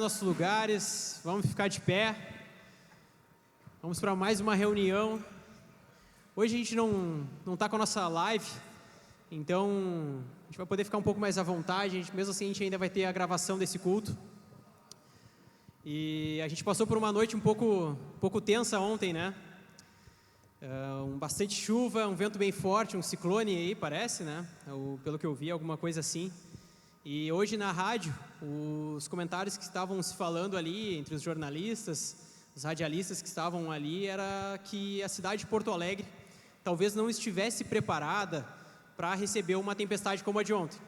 nossos lugares, vamos ficar de pé. Vamos para mais uma reunião. Hoje a gente não está com a nossa live, então a gente vai poder ficar um pouco mais à vontade. Mesmo assim, a gente ainda vai ter a gravação desse culto. E a gente passou por uma noite um pouco tensa ontem, né? Bastante chuva, um vento bem forte, um ciclone aí, parece, né? Pelo que eu vi, alguma coisa assim. E hoje na rádio, os comentários que estavam se falando ali entre os jornalistas, os radialistas que estavam ali, era que a cidade de Porto Alegre talvez não estivesse preparada para receber uma tempestade como a de ontem.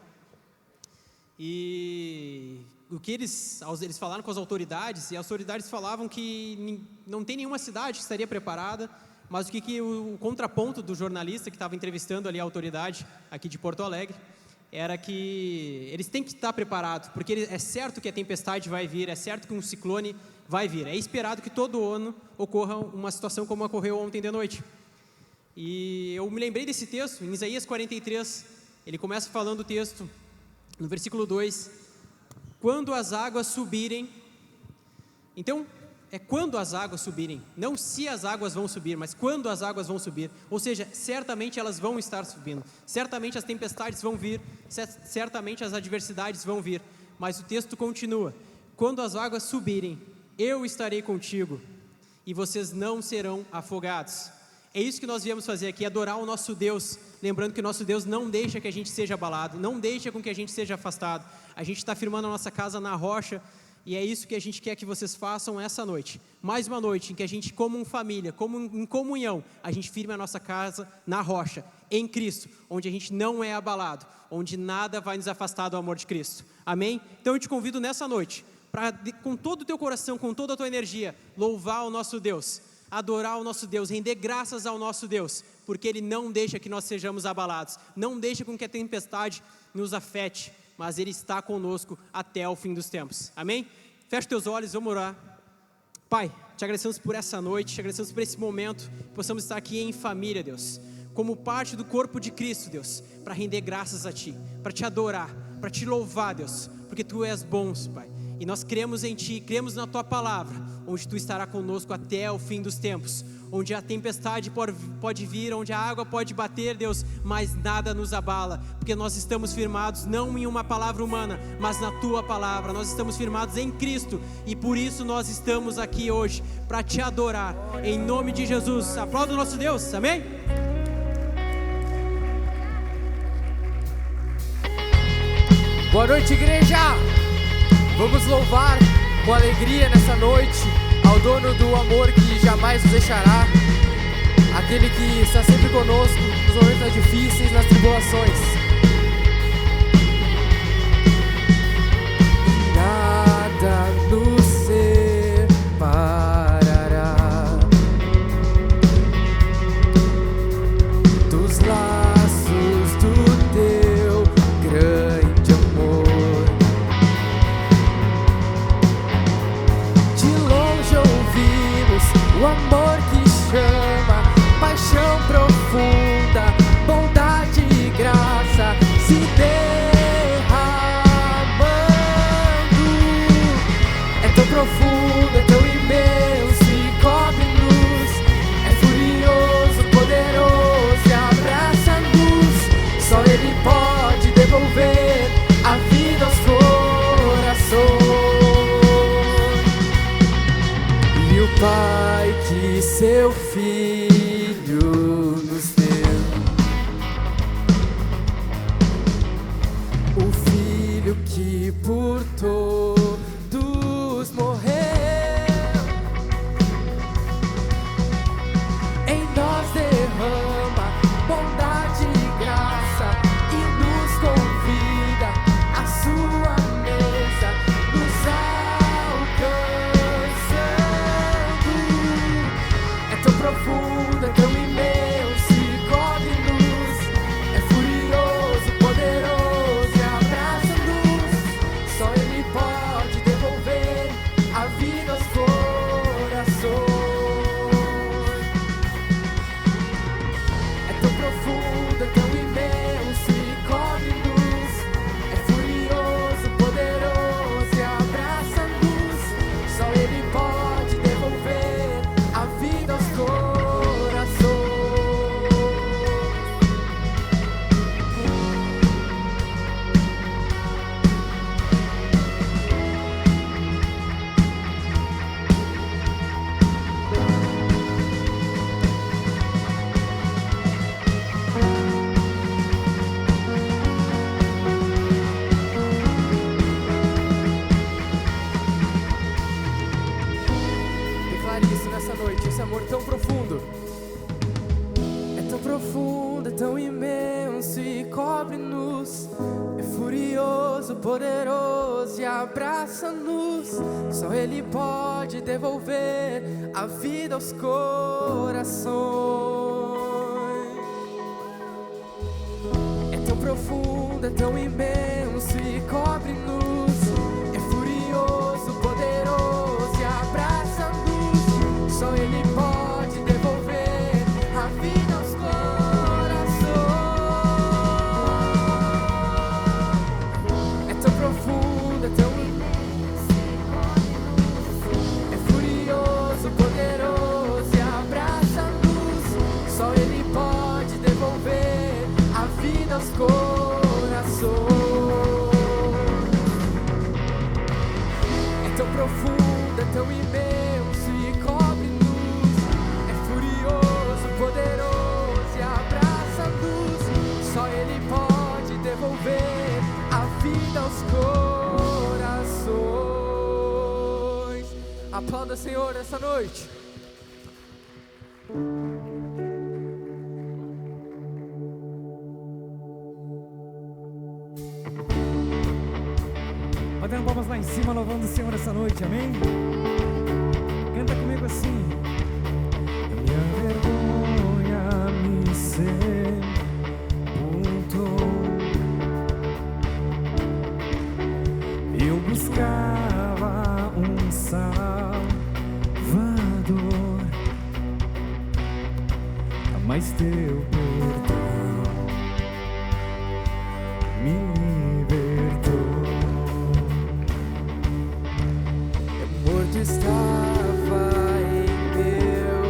E o que eles falaram com as autoridades, e as autoridades falavam que não tem nenhuma cidade que estaria preparada, mas o contraponto do jornalista que estava entrevistando ali a autoridade aqui de Porto Alegre era que eles têm que estar preparados, porque é certo que a tempestade vai vir, é certo que um ciclone vai vir. É esperado que todo ano ocorra uma situação como ocorreu ontem de noite. E eu me lembrei desse texto, em Isaías 43, ele começa falando o texto, no versículo 2, quando as águas subirem. Então, é quando as águas subirem, não se as águas vão subir, mas quando as águas vão subir. Ou seja, certamente elas vão estar subindo, certamente as tempestades vão vir, certamente as adversidades vão vir. Mas o texto continua, quando as águas subirem, eu estarei contigo e vocês não serão afogados. É isso que nós viemos fazer aqui, adorar o nosso Deus, lembrando que o nosso Deus não deixa que a gente seja abalado, não deixa com que a gente seja afastado. A gente está firmando a nossa casa na rocha, e é isso que a gente quer que vocês façam essa noite. Mais uma noite em que a gente, como família, como em comunhão, a gente firme a nossa casa na rocha, em Cristo, onde a gente não é abalado, onde nada vai nos afastar do amor de Cristo. Amém? Então eu te convido nessa noite, para com todo o teu coração, com toda a tua energia, louvar o nosso Deus, adorar o nosso Deus, render graças ao nosso Deus, porque Ele não deixa que nós sejamos abalados, não deixa com que a tempestade nos afete, mas Ele está conosco até o fim dos tempos. Amém? Fecha teus olhos, vamos orar. Pai, te agradecemos por essa noite, te agradecemos por esse momento, que possamos estar aqui em família, Deus, como parte do corpo de Cristo, Deus, para render graças a Ti, para Te adorar, para Te louvar, Deus, porque Tu és bom, Pai. E nós cremos em Ti, cremos na Tua palavra, onde Tu estará conosco até o fim dos tempos, onde a tempestade pode vir, onde a água pode bater, Deus, mas nada nos abala, porque nós estamos firmados não em uma palavra humana, mas na Tua palavra. Nós estamos firmados em Cristo, e por isso nós estamos aqui hoje, para Te adorar, em nome de Jesus. Aplauda o nosso Deus, amém? Boa noite, igreja! Vamos louvar com alegria nessa noite ao dono do amor que jamais nos deixará, aquele que está sempre conosco nos momentos difíceis, nas tribulações. Nada nos separará dos laços do teu grande amor. O amor que chama, paixão profunda, bondade e graça. cobre-nos, é furioso, poderoso e abraça-nos. Só Ele pode devolver a vida aos corações. É tão profundo, é tão imenso e cobre-nos, é furioso, poderoso e abraça-nos. Só Ele pode devolver a vida aos corações. É tão profundo, é tão imenso e cobre-nos, é furioso, poderoso e abraça-nos. Só Ele pode devolver a vida aos corações. É tão profundo, é tão imenso e cobre-nos, é furioso, poderoso e abraça-nos. Só Ele pode devolver a vida aos corações. Aplauda o Senhor essa noite. Batendo palmas lá em cima, louvando o Senhor essa noite, amém? Canta comigo assim. A minha vergonha me sepultou. Eu buscava um Salvador, mas teu perdão me libertou. Morto estava em meu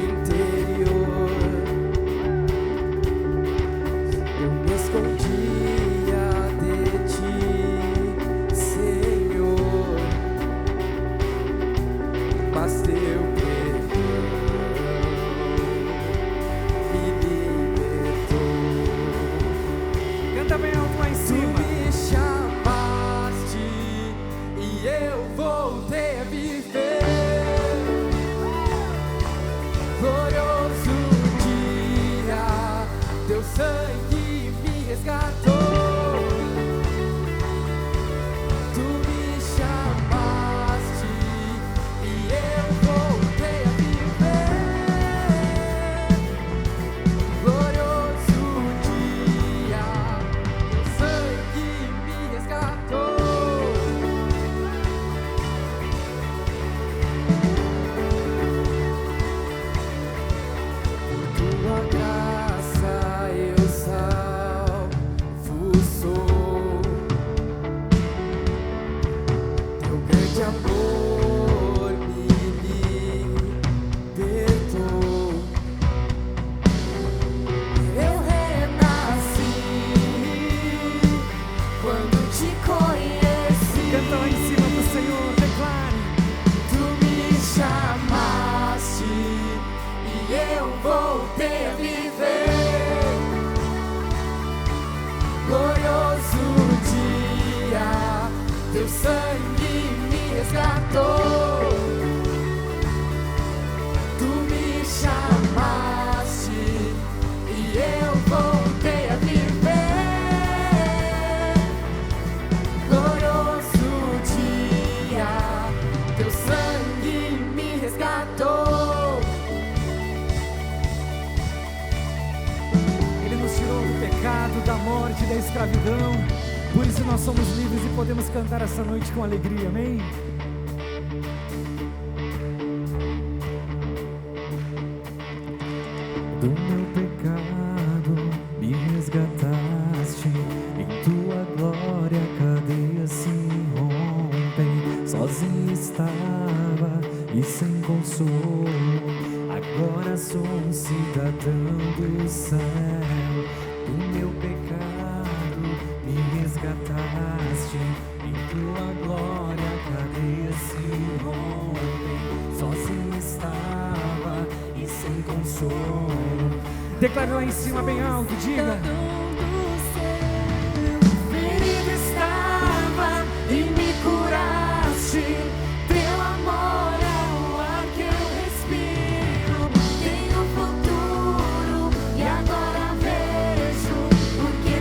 interior, eu me escondia de ti, Senhor, mas teu perdão me libertou. Canta bem alto lá em Tu cima. me chamaste e eu voltei a viver. Glorioso dia, teu sangue me resgatou. Tu me chamaste e eu voltei a viver. Glorioso dia, teu sangue me resgatou. Tua graça eu salvo sou, teu grande amor me libertou. Eu renasci quando te conheci. Canta lá em cima pro Senhor, declare. Tu me chamaste e eu voltei a viver. Glorioso dia, teu sangue me resgatou. Tu me chamaste e eu voltei a viver. Glorioso dia, teu sangue me resgatou. Ele nos tirou do pecado, da morte, da escravidão. Por isso nós somos livres e podemos cantar essa noite com alegria, amém? Do meu pecado me resgataste, em tua glória cadeias se rompem. Sozinho estava e sem consolo, agora sou um cidadão do céu. Do meu pecado me resgataste, em tua glória cadeias se rompem. Sozinho estava e sem consolo. Declare lá em cima bem alto, diga. Ferido estava e me curaste. Teu amor é o ar que eu respiro. Tenho futuro e agora vejo porque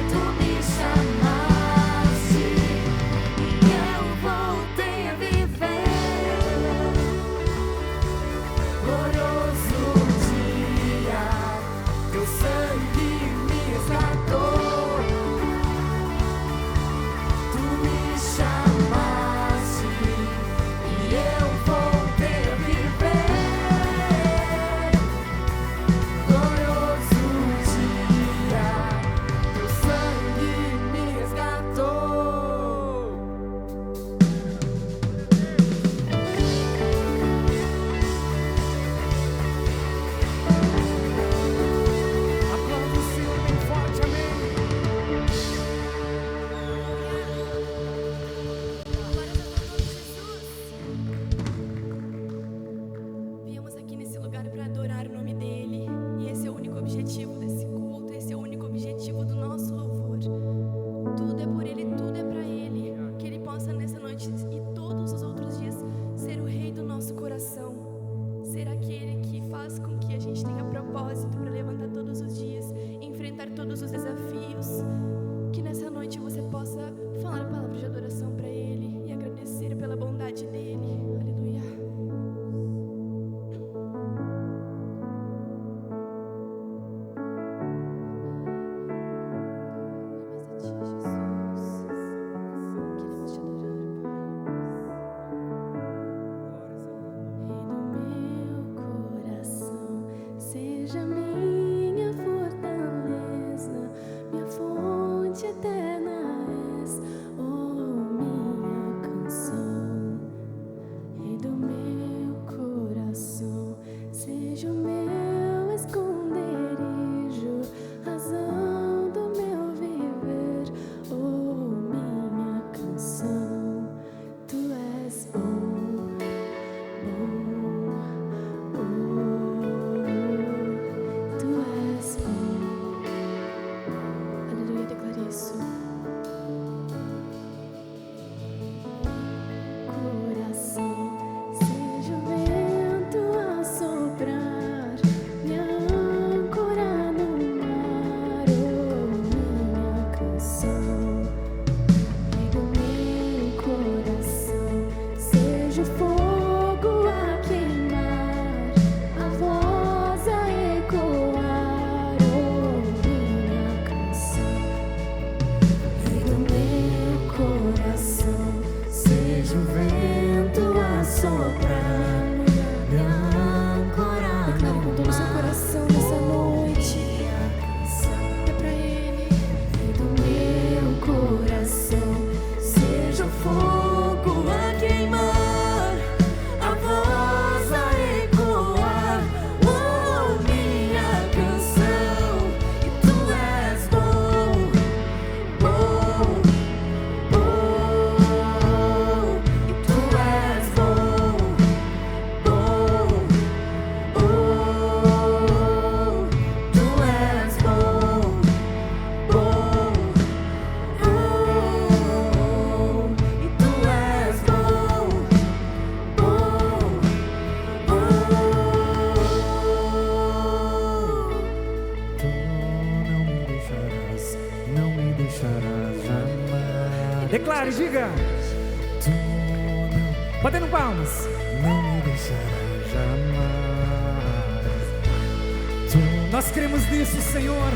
lábios, que nessa noite você possa falar palavras de adoração para Ele e agradecer pela bondade dEle. Aleluia. Declare, diga. Tu não, batendo palmas. Não me deixarás jamais. Nós cremos nisso, Senhor.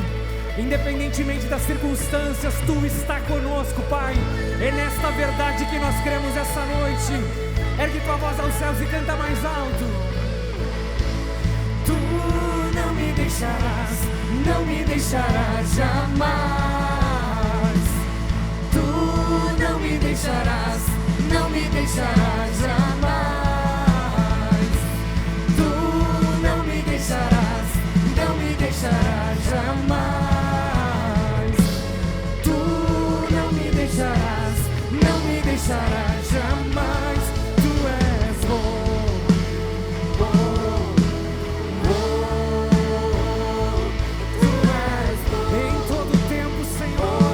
Independentemente das circunstâncias, Tu está conosco, Pai. É nesta verdade que nós cremos essa noite. Ergue tua voz aos céus e canta mais alto. Tu não me deixarás, não me deixarás jamais. Tu não me deixarás, não me deixarás jamais. Tu não me deixarás, não me deixarás jamais. Tu não me deixarás, não me deixarás jamais. Tu és bom, bom, bom. Tu és bom em todo tempo, Senhor.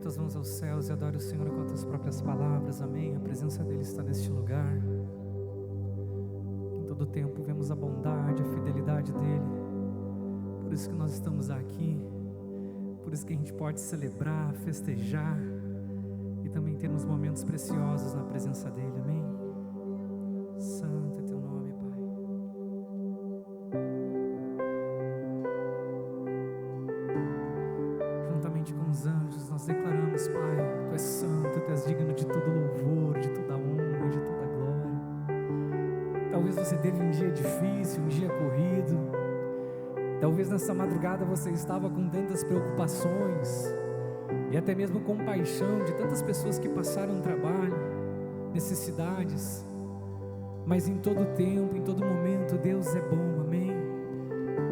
Tuas mãos aos céus e adore o Senhor com as tuas próprias palavras, amém. A presença dEle está neste lugar. Em todo tempo vemos a bondade, a fidelidade dEle. Por isso que nós estamos aqui, por isso que a gente pode celebrar, festejar e também termos momentos preciosos na presença dEle, amém? Santo é Teu nome, Pai. Juntamente com os anjos nós declaramos, Pai, Tu és santo, Tu és digno de todo louvor, de toda honra, de toda glória. Talvez você teve um dia difícil, um dia corrido. Talvez nessa madrugada você estava com tantas preocupações e até mesmo compaixão de tantas pessoas que passaram trabalho, necessidades. Mas em todo tempo, em todo momento, Deus é bom, amém?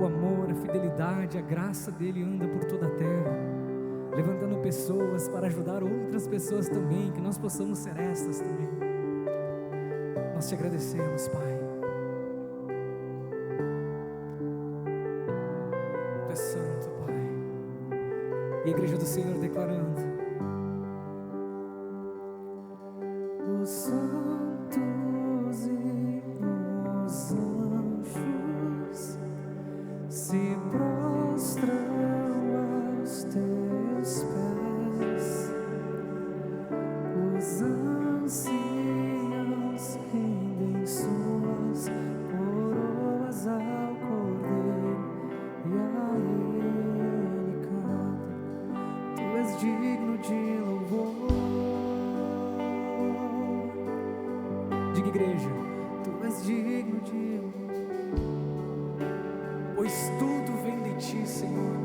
O amor, a fidelidade, a graça dEle anda por toda a terra, levantando pessoas para ajudar outras pessoas também, que nós possamos ser estas também. Nós te agradecemos, Pai. Tu és santo, Pai. E a igreja do Senhor declarando: os santos e os anjos se prostram aos teus pés, os anciãos rendem suas coroas ao Cordeiro e a Ele cantam. Tu és digno de louvor. Diga, igreja, Tu és digno de louvor, pois tudo vem de Ti, Senhor.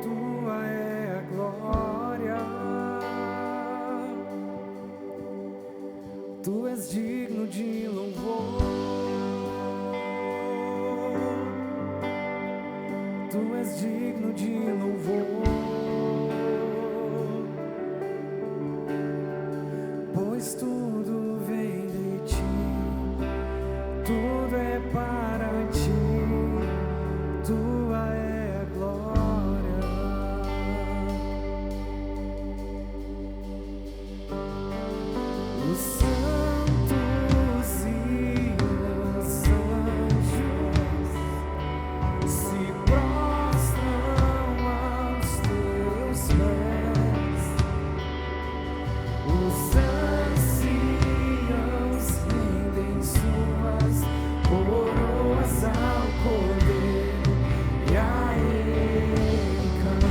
Tua é a glória, Tu és digno de louvor, Tu és digno de louvor, pois tudo vem de Ti, tudo é para Ti, Tua é a glória. Os santos e os anjos se prostram aos Teus pés, os anciãos rendem suas coroas ao Cordeiro e a Ele cantam.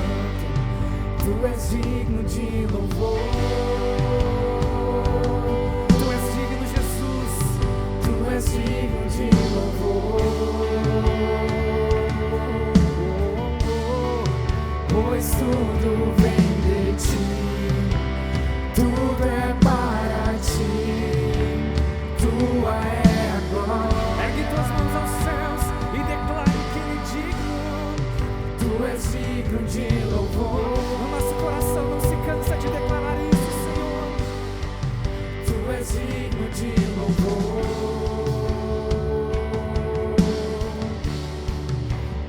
Tu és digno de louvor, Tu és digno, Jesus, Tu és digno de louvor, pois tudo vem de Ti, tudo é para Ti, Tua é a glória. Ergue tuas mãos aos céus e declare que Ele é digno. Tu és digno de louvor. O nosso coração não se cansa de declarar isso, Senhor. Tu és digno de louvor,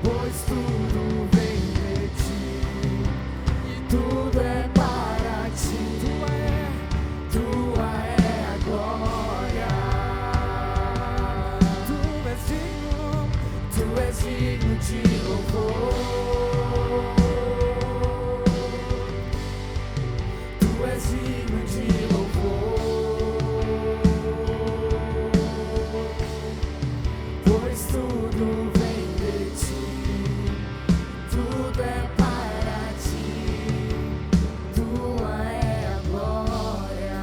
pois tudo vem de Ti, tudo é para Ti, Tua é a glória. Tu és digno de louvor, Tu és digno de louvor, pois tudo vem de Ti, tudo é para Ti, Tua é a glória.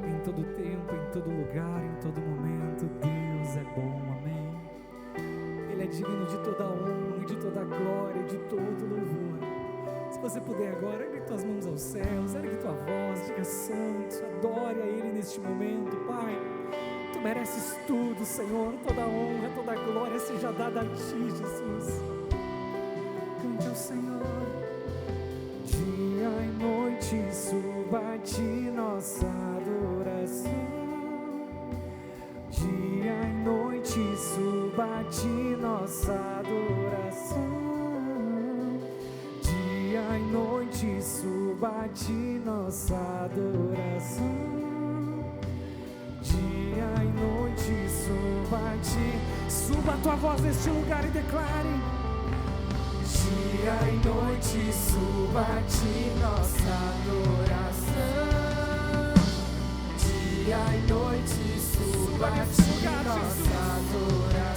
Em todo tempo, em todo lugar, em todo momento, Deus é bom, amém? Ele é digno de toda honra, de toda glória, de todo louvor. Se você puder agora, ergue tuas mãos aos céus, ergue tua voz, diga santo, adore a Ele neste momento, Pai. Tu mereces tudo, Senhor, toda honra, toda glória seja dada a Ti, Jesus. Cante ao Senhor. Dia e noite suba a Ti nossa adoração. Dia e noite suba nossa adoração. Dia e noite suba a ti nossa adoração. Dia e noite suba a ti. Suba a tua voz neste lugar e declare: dia e noite suba a ti nossa adoração. Dia e noite suba a ti nossa adoração.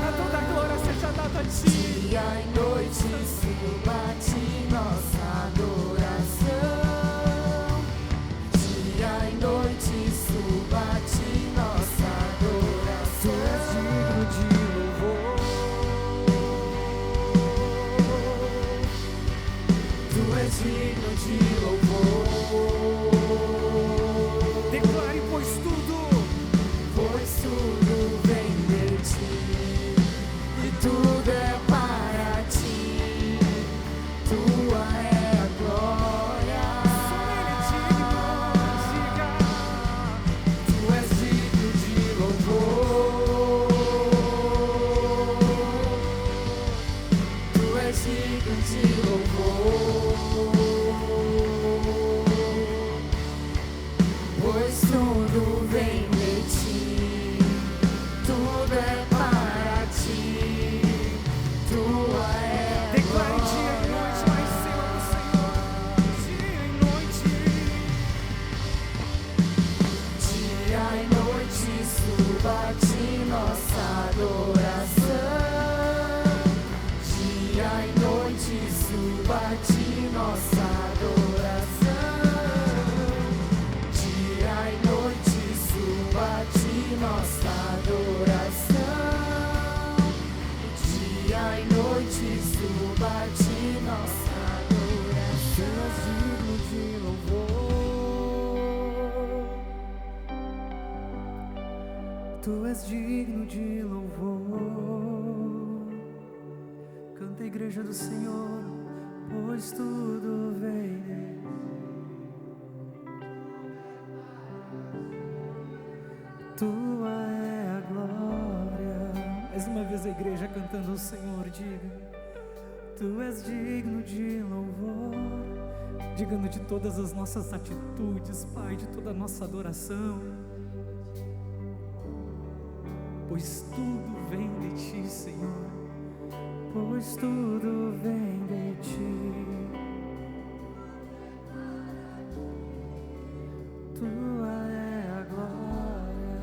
A toda glória seja dada a ti. Dia e noite suba a ti nossa adoração. Dia e noite suba a ti nossa adoração. Tu és digno de louvor. Tu és digno de louvor. Declare, pois tudo vem de ti, e tudo é para ti. Tua é a glória. Tu és digno de louvor. Tu és digno de louvor. Pois tudo vem de ti, tudo é para ti, tua é. Declare dia e noite lá em cima do Senhor, dia e noite. Dia e noite suba a ti nossa adoração. Dia e noite suba a ti nossa adoração. Dia e noite suba a ti nossa adoração. Dia e noite suba a ti nossa adoração. Tu és digno de louvor. Canta a igreja do Senhor, pois tudo vem de tua é a glória. Mais uma vez a igreja cantando o Senhor, diga: tu és digno de louvor. Digno de todas as nossas atitudes, Pai, de toda a nossa adoração. Pois tudo vem de ti, Senhor. Pois tudo vem de ti. Tua é a glória.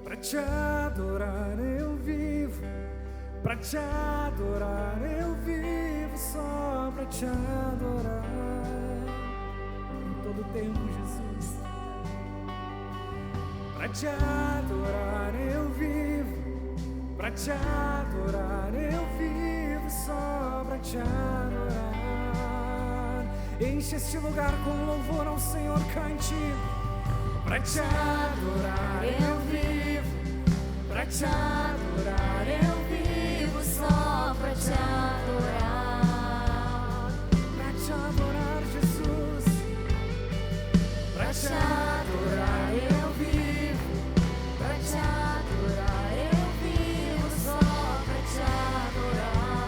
Pra te adorar eu vivo, pra te adorar eu vivo, só pra te adorar. Em todo tempo, Jesus. Pra te adorar eu vivo, pra te adorar eu vivo, só pra te adorar. Enche este lugar com louvor ao Senhor, cante. Pra te adorar eu vivo, pra te adorar eu vivo, só pra te adorar. Pra te adorar, Jesus. Pra te adorar eu vivo, pra te adorar eu vivo, só pra te adorar.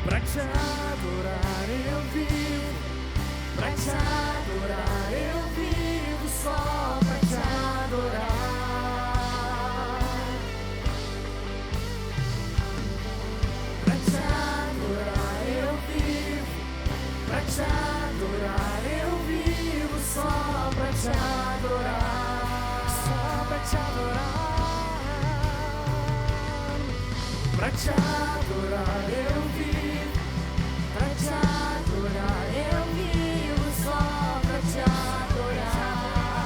Pra te adorar eu vivo, pra te adorar eu vivo, só pra te adorar. Pra te adorar eu vivo, pra te adorar eu vivo, só pra te adorar. Só pra te adorar. Pra te adorar eu vivo, pra te adorar eu vivo, só pra te adorar.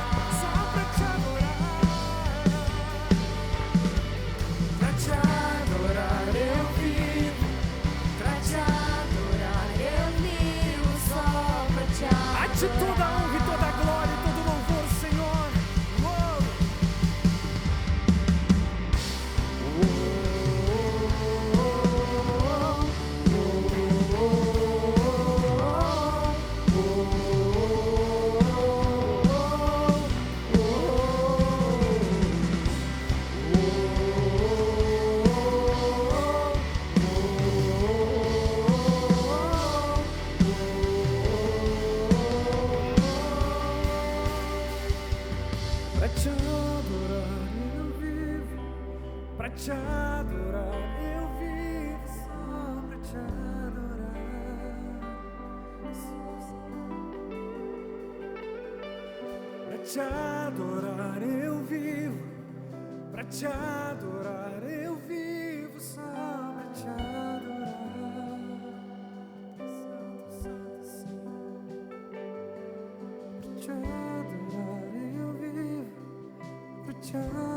Pra te adorar eu vivo, pra te adorar eu vivo, só pra te adorar. Pra te adorar eu vivo, pra te adorar eu vivo, só pra te adorar. Santo, santo, Senhor. Pra te adorar eu vivo, pra te adorar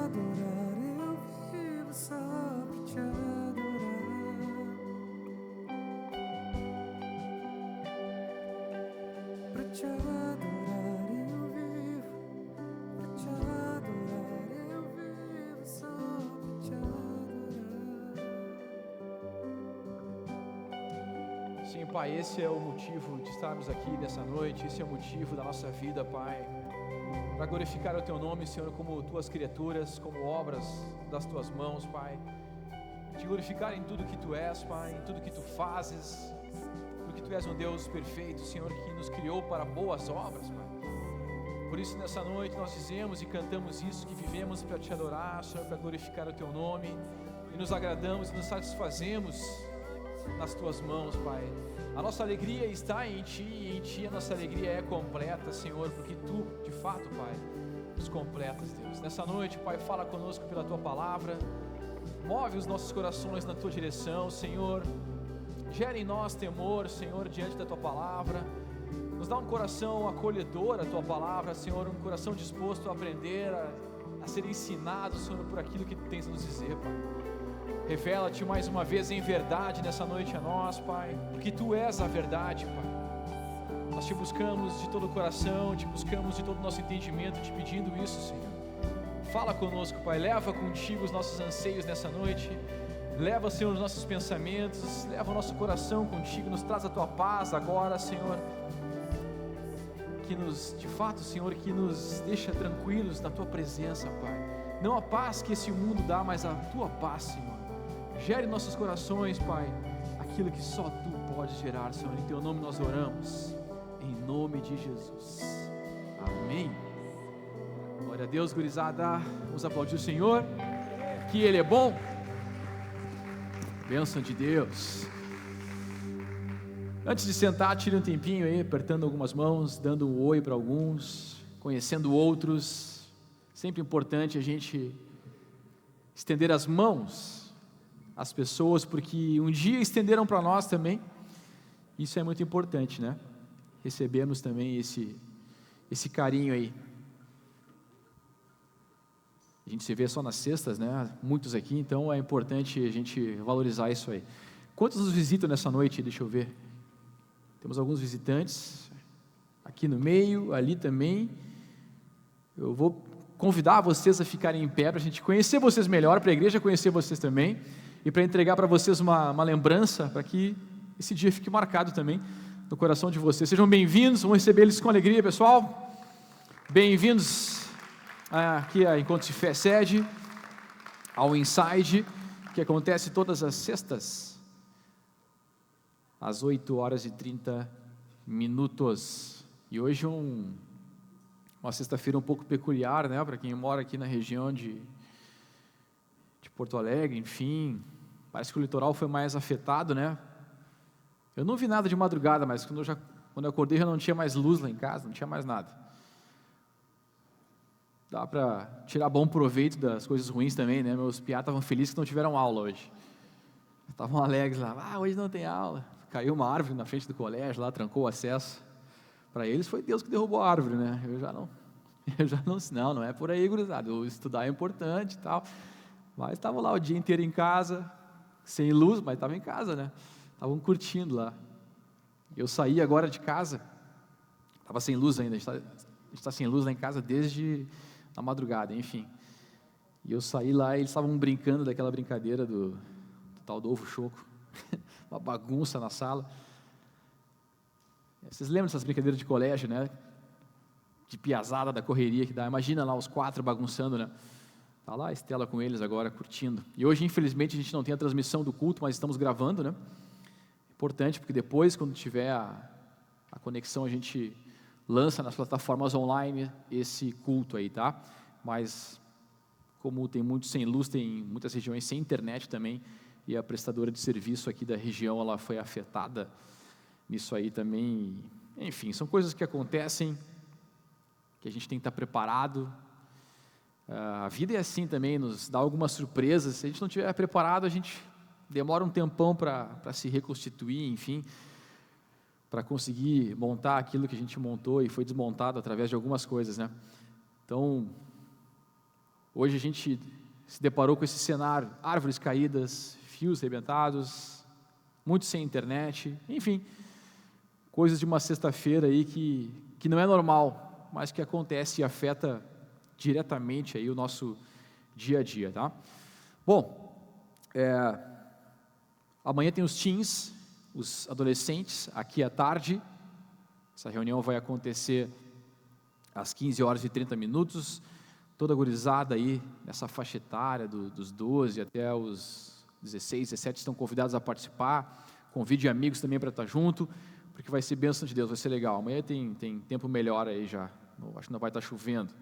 eu vivo, só pra te adorar. Pra te adorar eu vivo, pra te adorar eu vivo, só pra te adorar. Sim, Pai, esse é o motivo de estarmos aqui nessa noite, esse é o motivo da nossa vida, Pai, para glorificar o Teu nome, Senhor, como Tuas criaturas, como obras das Tuas mãos, Pai, te glorificar em tudo que Tu és, Pai, em tudo que Tu fazes, porque Tu és um Deus perfeito, Senhor, que nos criou para boas obras, Pai. Por isso, nessa noite, nós dizemos e cantamos isso, que vivemos para Te adorar, Senhor, para glorificar o Teu nome, e nos agradamos e nos satisfazemos nas Tuas mãos, Pai. A nossa alegria está em Ti, e em Ti a nossa alegria é completa, Senhor, porque Tu, de fato, Pai, nos completas, Deus. Nessa noite, Pai, fala conosco pela Tua palavra, move os nossos corações na Tua direção, Senhor, gera em nós temor, Senhor, diante da Tua palavra, nos dá um coração acolhedor a Tua palavra, Senhor, um coração disposto a aprender, a ser ensinado, Senhor, por aquilo que Tu tens a nos dizer, Pai. Revela-te mais uma vez em verdade nessa noite a nós, Pai, porque Tu és a verdade, Pai. Nós Te buscamos de todo o coração, Te buscamos de todo o nosso entendimento, Te pedindo isso, Senhor. Fala conosco, Pai, leva contigo os nossos anseios nessa noite, leva, Senhor, os nossos pensamentos, leva o nosso coração contigo, nos traz a Tua paz agora, Senhor, que nos, de fato, Senhor, que nos deixa tranquilos na Tua presença, Pai. Não a paz que esse mundo dá, mas a Tua paz, Senhor. Gere em nossos corações, Pai, aquilo que só Tu podes gerar, Senhor. Em Teu nome nós oramos, em nome de Jesus. Amém. Glória a Deus, gurizada. Vamos aplaudir o Senhor, que Ele é bom. Bênção de Deus. Antes de sentar, tire um tempinho aí, apertando algumas mãos, dando um oi para alguns, conhecendo outros. Sempre importante a gente estender as mãos às pessoas, porque um dia estenderam para nós também. Isso é muito importante, né? Recebemos também esse carinho aí. A gente se vê só nas sextas, né? Muitos aqui, então é importante a gente valorizar isso aí. Quantos nos visitam nessa noite? Deixa eu ver. Temos alguns visitantes aqui no meio, ali também. Eu vou convidar vocês a ficarem em pé para a gente conhecer vocês melhor, para a igreja conhecer vocês também, e para entregar para vocês uma lembrança, para que esse dia fique marcado também no coração de vocês. Sejam bem-vindos, vamos receber eles com alegria, pessoal. Bem-vindos aqui a Encontro de Fé Sede, ao Inside, que acontece todas as sextas, às 8h30. E hoje uma sexta-feira um pouco peculiar, né, para quem mora aqui na região de Porto Alegre, enfim, parece que o litoral foi mais afetado, né? Eu não vi nada de madrugada, mas quando eu acordei já não tinha mais luz lá em casa, não tinha mais nada. Dá para tirar bom proveito das coisas ruins também, né? Meus piá estavam felizes que não tiveram aula hoje. Estavam alegres lá, hoje não tem aula. Caiu uma árvore na frente do colégio lá, trancou o acesso. Para eles foi Deus que derrubou a árvore, né? Não é por aí, gurizada. Estudar é importante e tal. Mas estavam lá o dia inteiro em casa, sem luz, mas estavam em casa, né? Estavam curtindo lá. Eu saí agora de casa, estava sem luz ainda, a gente está sem luz lá em casa desde a madrugada, enfim. E eu saí lá e eles estavam brincando daquela brincadeira do tal do ovo choco, uma bagunça na sala. Vocês lembram dessas brincadeiras de colégio, né? De piazada, da correria que dá. Imagina lá os 4 bagunçando, né? Está lá a Estela com eles agora, curtindo. E hoje, infelizmente, a gente não tem a transmissão do culto, mas estamos gravando, né? Importante, porque depois, quando tiver a conexão, a gente lança nas plataformas online esse culto aí, tá? mas como tem muito sem luz, tem muitas regiões sem internet também, e a prestadora de serviço aqui da região, ela foi afetada nisso aí também. Enfim, são coisas que acontecem, que a gente tem que estar preparado. A vida é assim também, nos dá algumas surpresas. Se a gente não estiver preparado, a gente demora um tempão para se reconstituir, enfim, para conseguir montar aquilo que a gente montou e foi desmontado através de algumas coisas, né? Então, hoje a gente se deparou com esse cenário, árvores caídas, fios arrebentados, muitos sem internet, enfim, coisas de uma sexta-feira aí que não é normal, mas que acontece e afeta diretamente aí o nosso dia a dia, tá? Bom, amanhã tem os teens, os adolescentes, aqui à tarde. Essa reunião vai acontecer às 15h30, toda gurizada aí, nessa faixa etária dos 12 até os 16, 17, estão convidados a participar. Convide amigos também para estar junto, porque vai ser bênção de Deus, vai ser legal. Amanhã tem tempo melhor aí já, acho que não vai estar chovendo.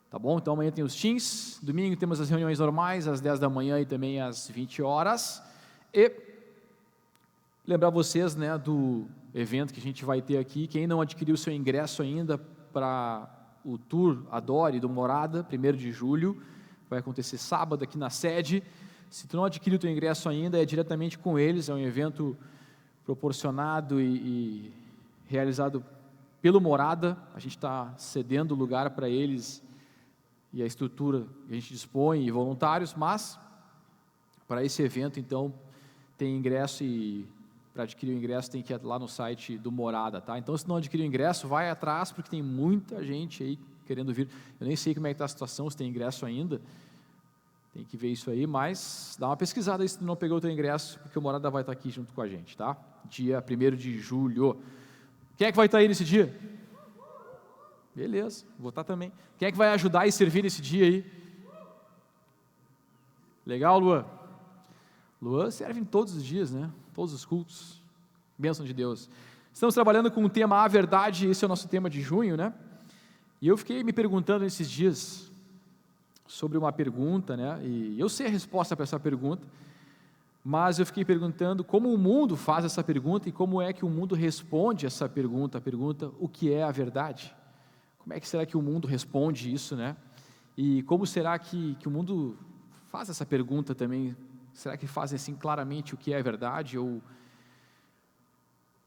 Tá bom? Então amanhã tem os teens, domingo temos as reuniões normais, às 10 da manhã e também às 20 horas. E lembrar vocês, né, do evento que a gente vai ter aqui. Quem não adquiriu seu ingresso ainda para o Tour Adore do Morada, 1º de julho, vai acontecer sábado aqui na sede. Se tu não adquiriu o teu ingresso ainda, é diretamente com eles, é um evento proporcionado e realizado pelo Morada. A gente está cedendo o lugar para eles e a estrutura que a gente dispõe e voluntários, mas para esse evento, então, tem ingresso e para adquirir o ingresso tem que ir lá no site do Morada, tá? Então, se não adquirir o ingresso, vai atrás, porque tem muita gente aí querendo vir. Eu nem sei como é que está a situação, se tem ingresso ainda, tem que ver isso aí, mas dá uma pesquisada aí se tu não pegou o teu ingresso, porque o Morada vai estar aqui junto com a gente, tá? Dia 1º de julho. Quem é que vai estar aí nesse dia? Beleza, vou estar também. Quem é que vai ajudar e servir nesse dia aí? Legal, Luan? Luan serve em todos os dias, né? Todos os cultos. Bênção de Deus. Estamos trabalhando com o tema A Verdade, esse é o nosso tema de junho, né? E eu fiquei me perguntando esses dias sobre uma pergunta, né? E eu sei a resposta para essa pergunta, mas eu fiquei perguntando como o mundo faz essa pergunta e como é que o mundo responde essa pergunta, a pergunta, o que é a verdade? Como é que será que o mundo responde isso, né? E como será que o mundo faz essa pergunta também? Será que fazem assim claramente o que é a verdade? Ou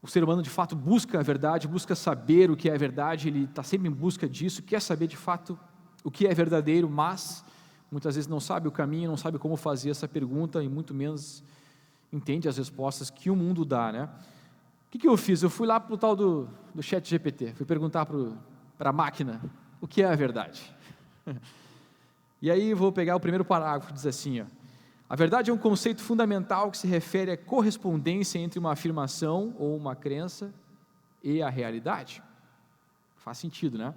o ser humano de fato busca a verdade, busca saber o que é a verdade, ele está sempre em busca disso, quer saber de fato o que é verdadeiro, mas muitas vezes não sabe o caminho, não sabe como fazer essa pergunta e muito menos entende as respostas que o mundo dá, né? O que eu fiz? Eu fui lá para o tal do chat GPT, fui perguntar para a máquina o que é a verdade. E aí vou pegar o primeiro parágrafo, diz assim, ó: a verdade é um conceito fundamental que se refere à correspondência entre uma afirmação ou uma crença e a realidade. Faz sentido, né?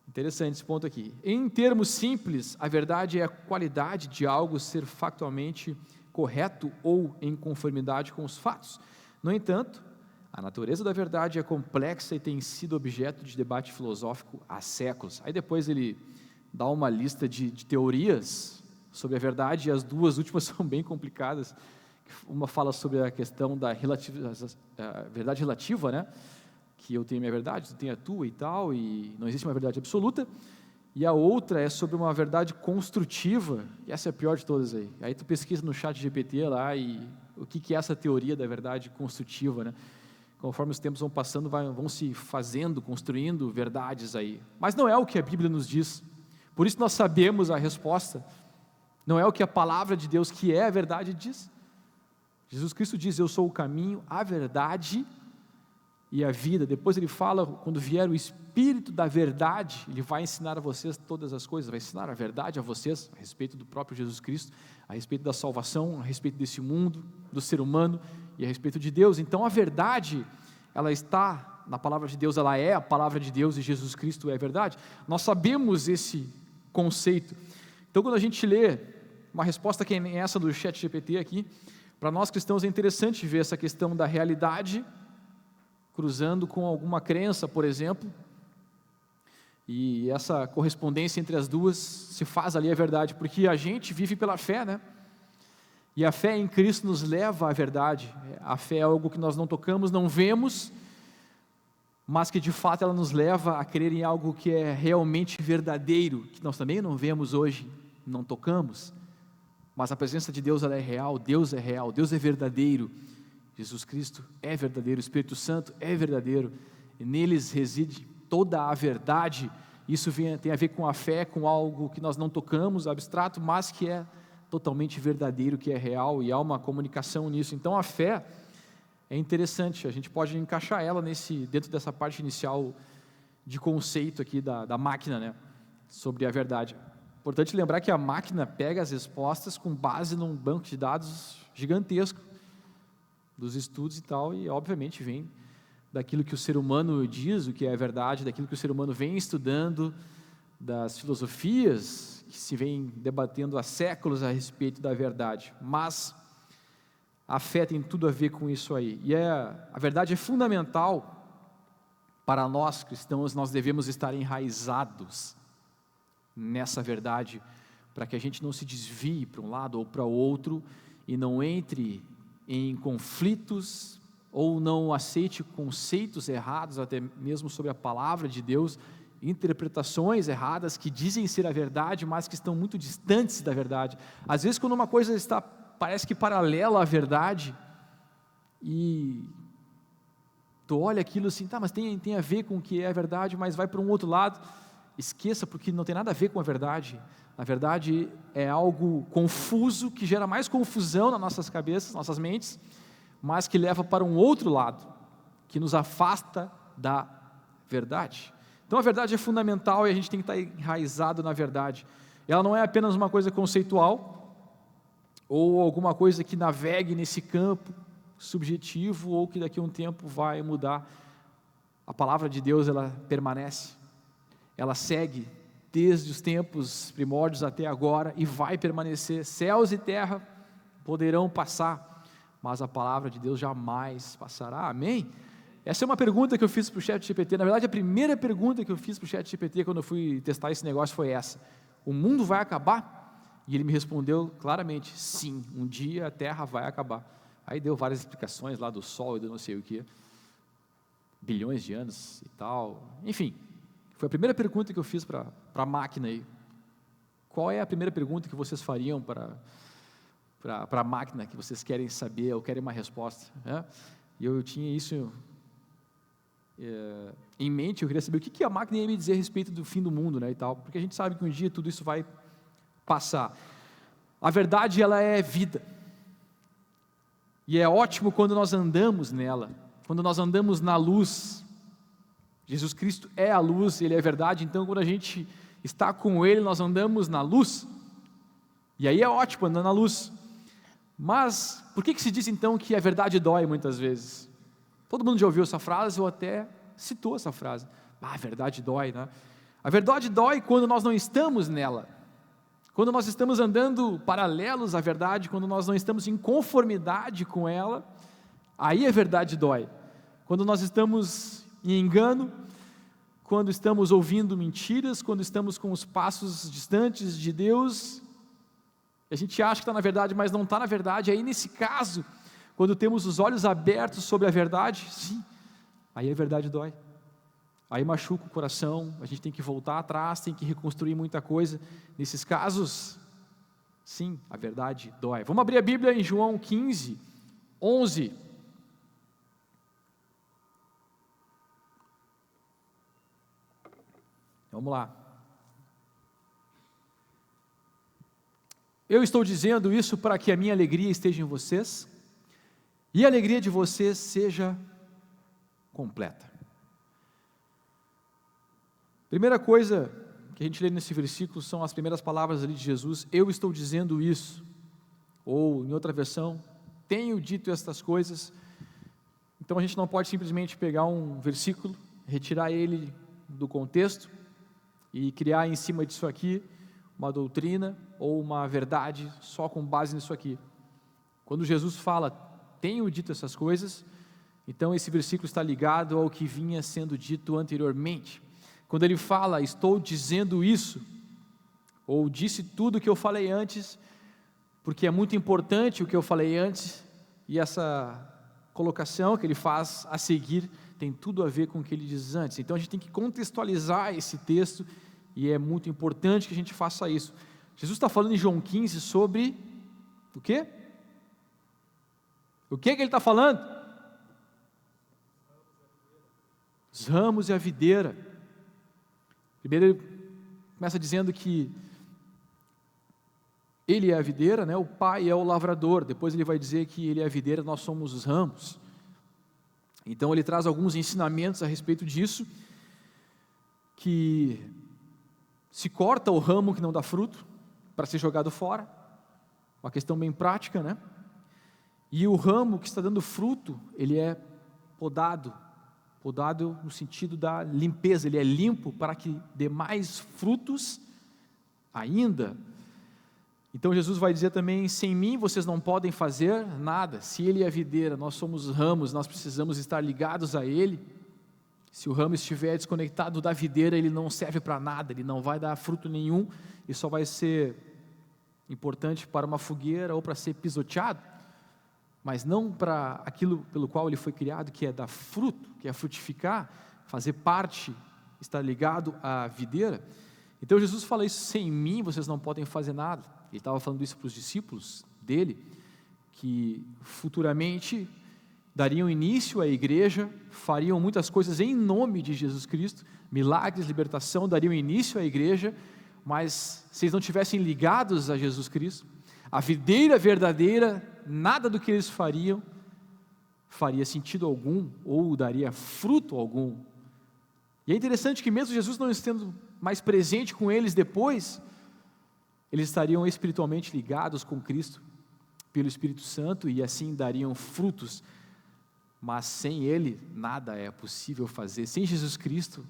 Interessante esse ponto aqui. Em termos simples, a verdade é a qualidade de algo ser factualmente correto ou em conformidade com os fatos. No entanto, a natureza da verdade é complexa e tem sido objeto de debate filosófico há séculos. Aí depois ele dá uma lista de teorias sobre a verdade, e as duas últimas são bem complicadas. Uma fala sobre a questão da verdade relativa, né? Que eu tenho a minha verdade, tu tem a tua e tal, e não existe uma verdade absoluta. E a outra é sobre uma verdade construtiva, e essa é a pior de todas aí. Aí tu pesquisa no chat GPT lá, e o que é essa teoria da verdade construtiva, né? Conforme os tempos vão passando, vão se fazendo, construindo verdades aí. Mas não é o que a Bíblia nos diz. Por isso nós sabemos a resposta. Não é o que a palavra de Deus, que é a verdade, diz. Jesus Cristo diz, eu sou o caminho, a verdade e a vida. Depois ele fala, quando vier o Espírito da verdade, ele vai ensinar a vocês todas as coisas, vai ensinar a verdade a vocês, a respeito do próprio Jesus Cristo, a respeito da salvação, a respeito desse mundo, do ser humano e a respeito de Deus. Então a verdade, ela está na palavra de Deus, ela é a palavra de Deus e Jesus Cristo é a verdade. Nós sabemos esse conceito. Então quando a gente lê uma resposta que é essa do chat GPT aqui, para nós cristãos é interessante ver essa questão da realidade cruzando com alguma crença, por exemplo, E essa correspondência entre as duas se faz ali a verdade, porque a gente vive pela fé, né? E a fé em Cristo nos leva à verdade. A fé é algo que nós não tocamos, não vemos, mas que de fato ela nos leva a crer em algo que é realmente verdadeiro, que nós também não vemos hoje, não tocamos, mas a presença de Deus ela é real, Deus é verdadeiro, Jesus Cristo é verdadeiro, o Espírito Santo é verdadeiro, e neles reside toda a verdade. Isso tem a ver com a fé, com algo que nós não tocamos, abstrato, mas que é totalmente verdadeiro, que é real, e há uma comunicação nisso. Então a fé é interessante, a gente pode encaixar ela dentro dessa parte inicial de conceito aqui da máquina, né, sobre a verdade. Importante lembrar que a máquina pega as respostas com base num banco de dados gigantesco dos estudos e tal, e obviamente vem daquilo que o ser humano diz, o que é verdade, daquilo que o ser humano vem estudando, das filosofias que se vem debatendo há séculos a respeito da verdade. Mas a fé tem tudo a ver com isso aí. E a verdade é fundamental para nós cristãos, nós devemos estar enraizados nessa verdade, para que a gente não se desvie para um lado ou para o outro, e não entre em conflitos, ou não aceite conceitos errados, até mesmo sobre a palavra de Deus, interpretações erradas que dizem ser a verdade, mas que estão muito distantes da verdade. Às vezes quando uma coisa parece que paralela à verdade, e tu olha aquilo assim, tá, mas tem a ver com o que é a verdade, mas vai para um outro lado, esqueça, porque não tem nada a ver com a verdade. A verdade é algo confuso, que gera mais confusão nas nossas cabeças, nossas mentes, mas que leva para um outro lado, que nos afasta da verdade. Então a verdade é fundamental e a gente tem que estar enraizado na verdade. Ela não é apenas uma coisa conceitual, ou alguma coisa que navegue nesse campo subjetivo, ou que daqui a um tempo vai mudar. A palavra de Deus, ela permanece, ela segue desde os tempos primórdios até agora e vai permanecer. Céus e terra poderão passar, mas a palavra de Deus jamais passará. Amém? Essa é uma pergunta que eu fiz para o ChatGPT. Na verdade, a primeira pergunta que eu fiz para o ChatGPT quando eu fui testar esse negócio foi essa: o mundo vai acabar? E ele me respondeu claramente: sim, um dia a terra vai acabar. Aí deu várias explicações lá do sol e do não sei o que, bilhões de anos e tal, enfim. Foi a primeira pergunta que eu fiz para a máquina aí. Qual é a primeira pergunta que vocês fariam para a máquina, que vocês querem saber ou querem uma resposta? Né? E eu tinha isso em mente. Eu queria saber o que a máquina ia me dizer a respeito do fim do mundo, né, e tal, porque a gente sabe que um dia tudo isso vai passar. A verdade, ela é vida. E é ótimo quando nós andamos nela, quando nós andamos na luz. Jesus Cristo é a luz, Ele é a verdade, então quando a gente está com Ele, nós andamos na luz, e aí é ótimo andar na luz. Mas por que se diz então que a verdade dói muitas vezes? Todo mundo já ouviu essa frase, ou até citou essa frase: a verdade dói, né? A verdade dói quando nós não estamos nela, quando nós estamos andando paralelos à verdade, quando nós não estamos em conformidade com ela, aí a verdade dói. Quando nós estamos em engano, quando estamos ouvindo mentiras, quando estamos com os passos distantes de Deus, a gente acha que está na verdade, mas não está na verdade. Aí nesse caso, quando temos os olhos abertos sobre a verdade, sim, aí a verdade dói, aí machuca o coração, a gente tem que voltar atrás, tem que reconstruir muita coisa. Nesses casos, sim, a verdade dói. Vamos abrir a Bíblia em João 15, 11. Vamos lá. Eu estou dizendo isso para que a minha alegria esteja em vocês e a alegria de vocês seja completa. Primeira coisa que a gente lê nesse versículo são as primeiras palavras ali de Jesus: eu estou dizendo isso. Ou em outra versão, tenho dito estas coisas. Então a gente não pode simplesmente pegar um versículo, retirar ele do contexto e criar em cima disso aqui uma doutrina ou uma verdade só com base nisso aqui. Quando Jesus fala, tenho dito essas coisas, então esse versículo está ligado ao que vinha sendo dito anteriormente. quando ele fala, estou dizendo isso, ou disse tudo o que eu falei antes, porque é muito importante o que eu falei antes, e essa colocação que ele faz a seguir tem tudo a ver com o que ele diz antes. Então a gente tem que contextualizar esse texto, e é muito importante que a gente faça isso. Jesus está falando em João 15 sobre o quê? O que ele está falando? Os ramos e a videira. Primeiro ele começa dizendo que ele é a videira, né? O pai é o lavrador. Depois ele vai dizer que ele é a videira, nós somos os ramos. Então ele traz alguns ensinamentos a respeito disso, que se corta o ramo que não dá fruto para ser jogado fora, uma questão bem prática, né? E o ramo que está dando fruto, ele é podado no sentido da limpeza, ele é limpo para que dê mais frutos ainda. Então Jesus vai dizer também, sem mim vocês não podem fazer nada. Se ele é a videira, nós somos os ramos, nós precisamos estar ligados a ele. Se o ramo estiver desconectado da videira, ele não serve para nada, ele não vai dar fruto nenhum, e só vai ser importante para uma fogueira ou para ser pisoteado, mas não para aquilo pelo qual ele foi criado, que é dar fruto, que é frutificar, fazer parte, estar ligado à videira. Então Jesus fala isso, sem mim vocês não podem fazer nada. Ele estava falando isso para os discípulos dele, que futuramente dariam início à igreja, fariam muitas coisas em nome de Jesus Cristo, milagres, libertação, dariam início à igreja, mas se eles não estivessem ligados a Jesus Cristo, a videira verdadeira, nada do que eles fariam faria sentido algum, ou daria fruto algum. E é interessante que mesmo Jesus não estando mais presente com eles depois, eles estariam espiritualmente ligados com Cristo, pelo Espírito Santo, e assim dariam frutos. Mas sem Ele, nada é possível fazer. Sem Jesus Cristo,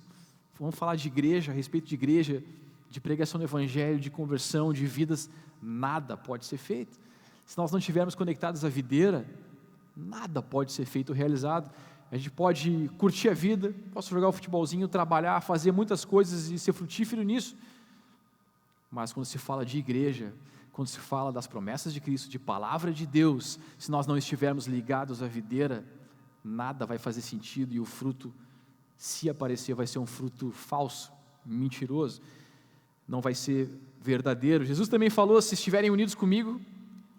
vamos falar de igreja, a respeito de igreja, de pregação do Evangelho, de conversão, de vidas, nada pode ser feito. Se nós não estivermos conectados à videira, nada pode ser feito, realizado. A gente pode curtir a vida, posso jogar o futebolzinho, trabalhar, fazer muitas coisas e ser frutífero nisso. Mas quando se fala de igreja, quando se fala das promessas de Cristo, de palavra de Deus, se nós não estivermos ligados à videira, nada vai fazer sentido, e o fruto, se aparecer, vai ser um fruto falso, mentiroso, não vai ser verdadeiro. Jesus também falou, se estiverem unidos comigo,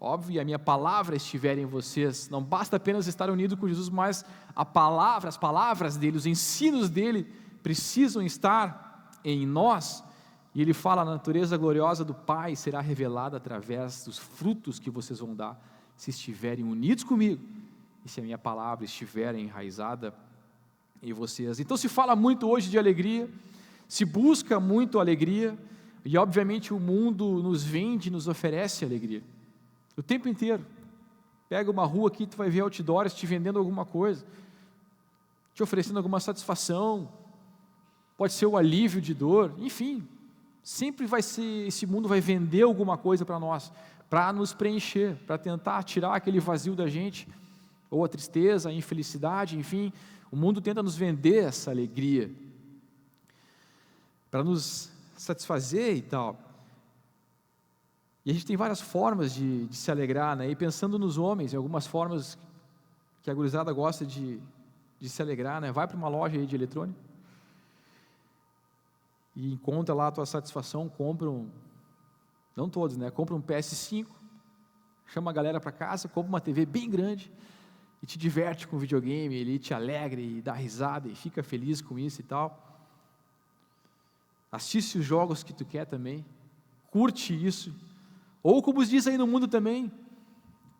óbvio, e a minha palavra estiver em vocês, não basta apenas estar unido com Jesus, mas as palavras dele, os ensinos dele, precisam estar em nós. E ele fala, a natureza gloriosa do Pai será revelada através dos frutos que vocês vão dar, se estiverem unidos comigo, e se a minha palavra estiver enraizada em vocês. Então se fala muito hoje de alegria, se busca muito alegria, e obviamente o mundo nos vende, nos oferece alegria, o tempo inteiro. Pega uma rua aqui, tu vai ver outdoors te vendendo alguma coisa, te oferecendo alguma satisfação, pode ser o alívio de dor, enfim, sempre vai ser, esse mundo vai vender alguma coisa para nós, para nos preencher, para tentar tirar aquele vazio da gente, ou a tristeza, a infelicidade, enfim, o mundo tenta nos vender essa alegria, para nos satisfazer e tal. E a gente tem várias formas de se alegrar, né? E pensando nos homens, em algumas formas que a gurizada gosta de se alegrar, né? Vai para uma loja aí de eletrônico e encontra lá a tua satisfação, compra não todos, né? Compra um PS5, chama a galera para casa, compra uma TV bem grande e te diverte com o videogame, ele te alegra e dá risada e fica feliz com isso e tal. Assiste os jogos que tu quer também, curte isso. Ou como diz aí no mundo também,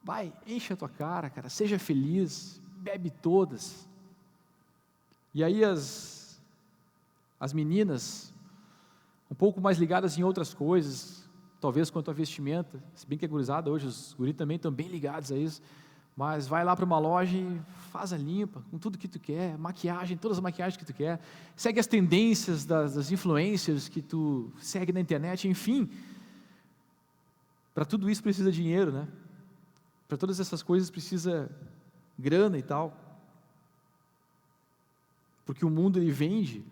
vai, enche a tua cara, seja feliz, bebe todas. E aí as meninas, um pouco mais ligadas em outras coisas, talvez quanto a vestimenta, se bem que é gurizada hoje, os guris também estão bem ligados a isso, mas vai lá para uma loja e faz a limpa, com tudo que tu quer, maquiagem, todas as maquiagens que tu quer, segue as tendências das influencers que tu segue na internet, enfim. Para tudo isso precisa dinheiro, né? Para todas essas coisas precisa grana e tal. Porque o mundo ele vende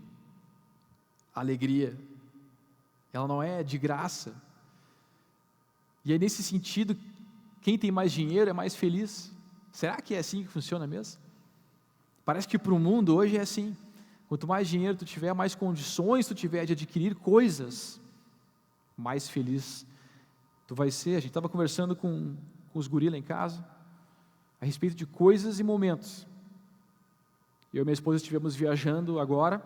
A alegria, ela não é de graça. E aí, nesse sentido, quem tem mais dinheiro é mais feliz. Será que é assim que funciona mesmo? Parece que para o mundo hoje é assim. Quanto mais dinheiro tu tiver, mais condições tu tiver de adquirir coisas, mais feliz tu vai ser. A gente estava conversando com os guris lá em casa, a respeito de coisas e momentos. Eu e minha esposa estivemos viajando agora,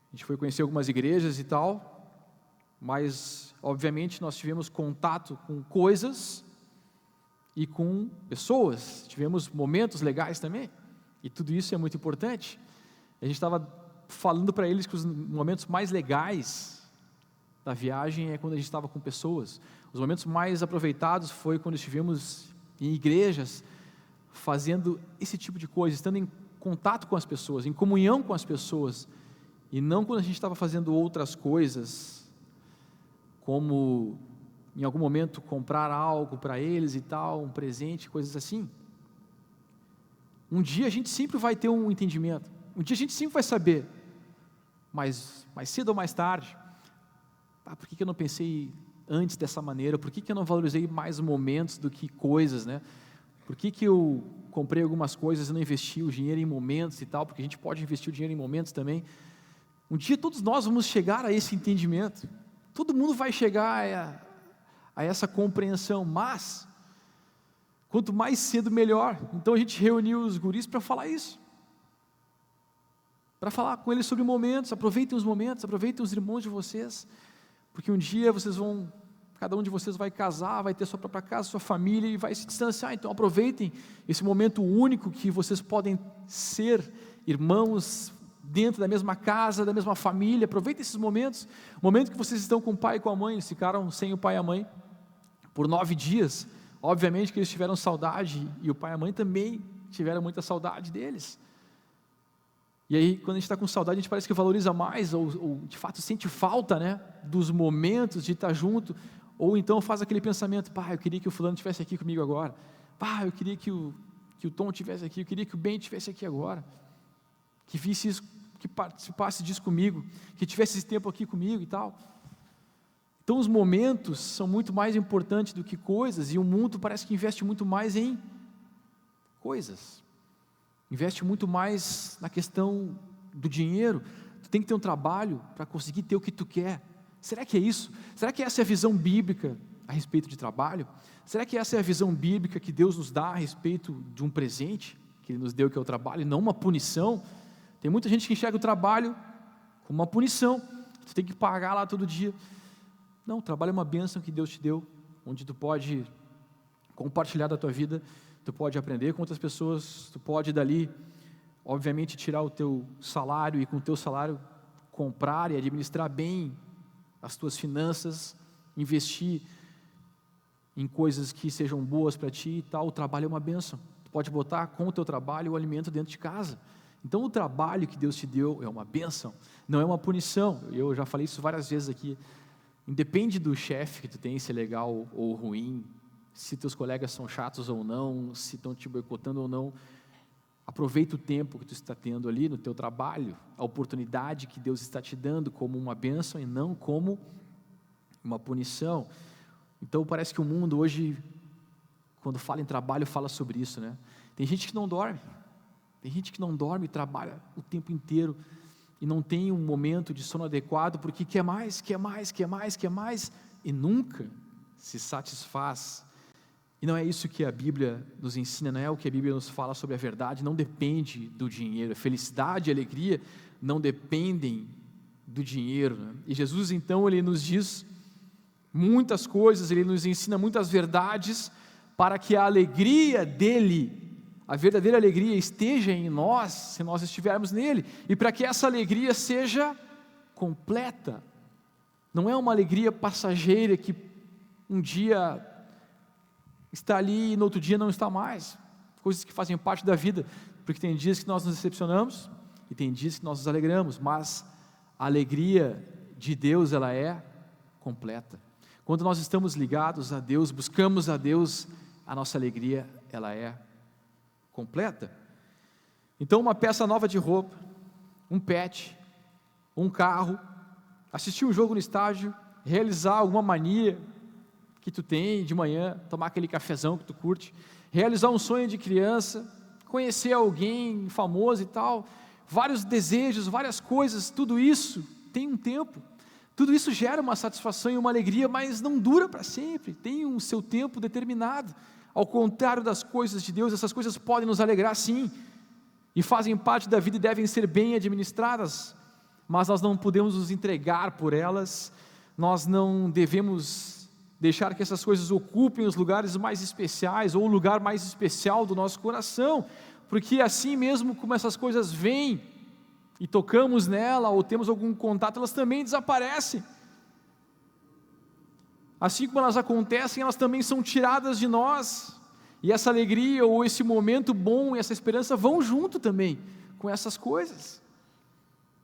a gente foi conhecer algumas igrejas e tal, mas obviamente nós tivemos contato com coisas e com pessoas, tivemos momentos legais também, e tudo isso é muito importante. A gente estava falando para eles que os momentos mais legais da viagem é quando a gente estava com pessoas. Os momentos mais aproveitados foi quando estivemos em igrejas fazendo esse tipo de coisa, estando em contato com as pessoas, em comunhão com as pessoas, e não quando a gente estava fazendo outras coisas, como em algum momento comprar algo para eles e tal, um presente, coisas assim. Um dia a gente sempre vai ter um entendimento, um dia a gente sempre vai saber, mas mais cedo ou mais tarde, por que eu não pensei antes dessa maneira? Por que eu não valorizei mais momentos do que coisas, né? Por que eu comprei algumas coisas e não investi o dinheiro em momentos e tal? Porque a gente pode investir o dinheiro em momentos também. Um dia todos nós vamos chegar a esse entendimento, todo mundo vai chegar a essa compreensão, mas quanto mais cedo melhor. Então a gente reuniu os guris para falar isso, para falar com eles sobre momentos. Aproveitem os momentos, aproveitem os irmãos de vocês, porque um dia cada um de vocês vai casar, vai ter sua própria casa, sua família, e vai se distanciar. Então aproveitem esse momento único que vocês podem ser irmãos dentro da mesma casa, da mesma família. Aproveitem esses momentos, o momento que vocês estão com o pai e com a mãe. Eles ficaram sem o pai e a mãe por 9 dias, obviamente que eles tiveram saudade, e o pai e a mãe também tiveram muita saudade deles. E aí, quando a gente está com saudade, a gente parece que valoriza mais, ou de fato sente falta, né, dos momentos de estar junto, ou então faz aquele pensamento: eu queria que o fulano estivesse aqui comigo agora, eu queria que o Tom estivesse aqui, eu queria que o Ben estivesse aqui agora, que visse isso, que participasse disso comigo, que tivesse esse tempo aqui comigo e tal. Então os momentos são muito mais importantes do que coisas, e o mundo parece que investe muito mais em coisas, investe muito mais na questão do dinheiro. Tu tem que ter um trabalho para conseguir ter o que tu quer. Será que é isso? Será que essa é a visão bíblica a respeito de trabalho? Será que essa é a visão bíblica que Deus nos dá a respeito de um presente que Ele nos deu, que é o trabalho, e não uma punição? Tem muita gente que enxerga o trabalho como uma punição, tu tem que pagar lá todo dia. Não, o trabalho é uma bênção que Deus te deu, onde tu pode compartilhar da tua vida, tu pode aprender com outras pessoas, tu pode dali, obviamente, tirar o teu salário, e com o teu salário comprar e administrar bem as tuas finanças, investir em coisas que sejam boas para ti e tal. O trabalho é uma bênção, tu pode botar com o teu trabalho o alimento dentro de casa. Então o trabalho que Deus te deu é uma bênção, não é uma punição. Eu já falei isso várias vezes aqui. Independe do chefe que tu tem, se é legal ou ruim, se teus colegas são chatos ou não, se estão te boicotando ou não, aproveita o tempo que tu está tendo ali no teu trabalho, a oportunidade que Deus está te dando como uma bênção e não como uma punição. Então parece que o mundo hoje, quando fala em trabalho, fala sobre isso, né? Tem gente que não dorme, e trabalha o tempo inteiro, e não tem um momento de sono adequado, porque quer mais, e nunca se satisfaz. E não é isso que a Bíblia nos ensina, não é o que a Bíblia nos fala sobre a verdade. Não depende do dinheiro, a felicidade e a alegria não dependem do dinheiro, né? E Jesus então, Ele nos diz muitas coisas, Ele nos ensina muitas verdades, para que a alegria dEle, a verdadeira alegria, esteja em nós, se nós estivermos nele, e para que essa alegria seja completa. Não é uma alegria passageira que um dia está ali e no outro dia não está mais. Coisas que fazem parte da vida, porque tem dias que nós nos decepcionamos e tem dias que nós nos alegramos, mas a alegria de Deus, ela é completa. Quando nós estamos ligados a Deus, buscamos a Deus, a nossa alegria, ela é completa. Então uma peça nova de roupa, um pet, um carro, assistir um jogo no estádio, realizar alguma mania que tu tem de manhã, tomar aquele cafezão que tu curte, realizar um sonho de criança, conhecer alguém famoso e tal, vários desejos, várias coisas, tudo isso tem um tempo, tudo isso gera uma satisfação e uma alegria, mas não dura para sempre, tem um seu tempo determinado. Ao contrário das coisas de Deus, essas coisas podem nos alegrar sim, e fazem parte da vida e devem ser bem administradas, mas nós não podemos nos entregar por elas, nós não devemos deixar que essas coisas ocupem os lugares mais especiais, ou o lugar mais especial do nosso coração, porque assim mesmo como essas coisas vêm, e tocamos nela, ou temos algum contato, elas também desaparecem. Assim como elas acontecem, elas também são tiradas de nós, e essa alegria, ou esse momento bom, e essa esperança vão junto também, com essas coisas,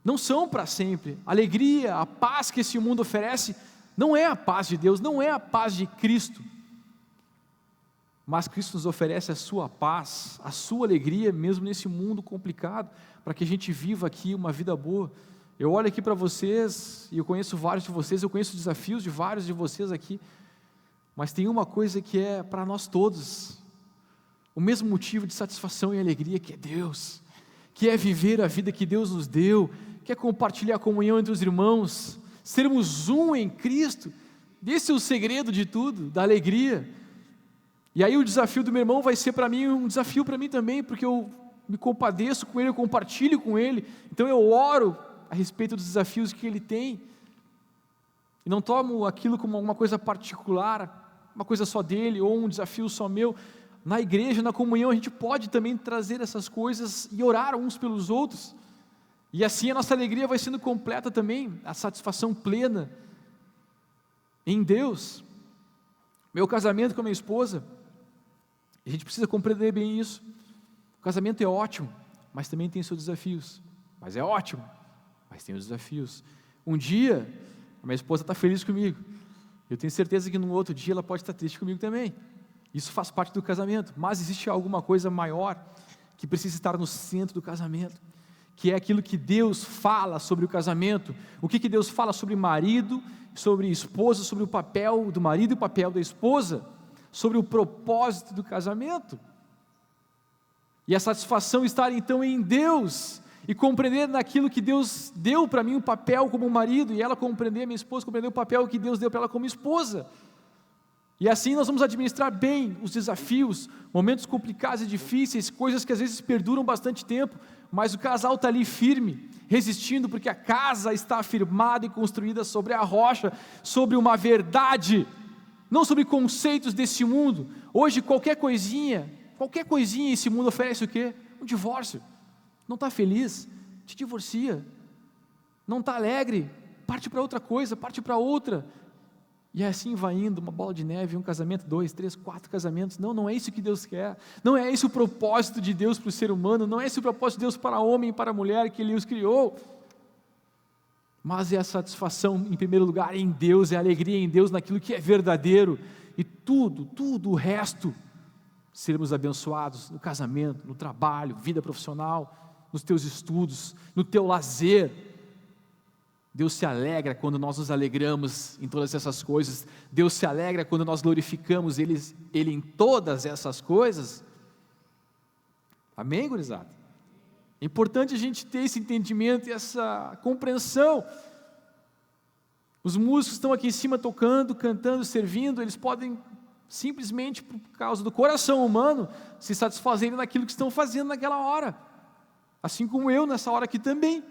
não são para sempre. A alegria, a paz que esse mundo oferece, não é a paz de Deus, não é a paz de Cristo, mas Cristo nos oferece a sua paz, a sua alegria, mesmo nesse mundo complicado, para que a gente viva aqui uma vida boa. Eu olho aqui para vocês, e eu conheço vários de vocês, eu conheço desafios de vários de vocês aqui, mas tem uma coisa que é para nós todos, o mesmo motivo de satisfação e alegria, que é Deus, que é viver a vida que Deus nos deu, que é compartilhar a comunhão entre os irmãos, sermos um em Cristo. Esse é o segredo de tudo, da alegria. E aí o desafio do meu irmão vai ser para mim um desafio para mim também, porque eu me compadeço com ele, eu compartilho com ele, então eu oro a respeito dos desafios que ele tem, e não tomo aquilo como uma coisa particular, uma coisa só dele, ou um desafio só meu. Na igreja, na comunhão, a gente pode também trazer essas coisas e orar uns pelos outros, e assim a nossa alegria vai sendo completa também, a satisfação plena em Deus. Meu casamento com a minha esposa, a gente precisa compreender bem isso. O casamento é ótimo, mas também tem seus desafios. Mas é ótimo, mas tem os desafios. Um dia, a minha esposa está feliz comigo, eu tenho certeza que no outro dia ela pode estar triste comigo também. Isso faz parte do casamento, mas existe alguma coisa maior que precisa estar no centro do casamento, que é aquilo que Deus fala sobre o casamento. O que Deus fala sobre marido, sobre esposa, sobre o papel do marido e o papel da esposa, sobre o propósito do casamento. E a satisfação estar então em Deus, e compreender naquilo que Deus deu para mim o papel como marido, e ela compreender, minha esposa compreender o papel que Deus deu para ela como esposa. E assim nós vamos administrar bem os desafios, momentos complicados e difíceis, coisas que às vezes perduram bastante tempo, mas o casal está ali firme, resistindo, porque a casa está afirmada e construída sobre a rocha, sobre uma verdade, não sobre conceitos desse mundo. Hoje qualquer coisinha esse mundo oferece o quê? Um divórcio. Não está feliz? Te divorcia. Não está alegre? Parte para outra coisa, parte para outra. E assim vai indo, uma bola de neve, um casamento, 2, 3, 4 casamentos. Não é isso que Deus quer. Não é esse o propósito de Deus para o ser humano. Não é esse o propósito de Deus para o homem e para a mulher que Ele os criou. Mas é a satisfação, em primeiro lugar, em Deus, é a alegria em Deus, naquilo que é verdadeiro. E tudo o resto, sermos abençoados no casamento, no trabalho, vida profissional, nos teus estudos, no teu lazer. Deus se alegra quando nós nos alegramos em todas essas coisas. Deus se alegra quando nós glorificamos Ele em todas essas coisas. Amém, gurizada? É importante a gente ter esse entendimento e essa compreensão. Os músicos estão aqui em cima tocando, cantando, servindo, eles podem simplesmente por causa do coração humano se satisfazerem naquilo que estão fazendo naquela hora. Assim como eu nessa hora aqui também.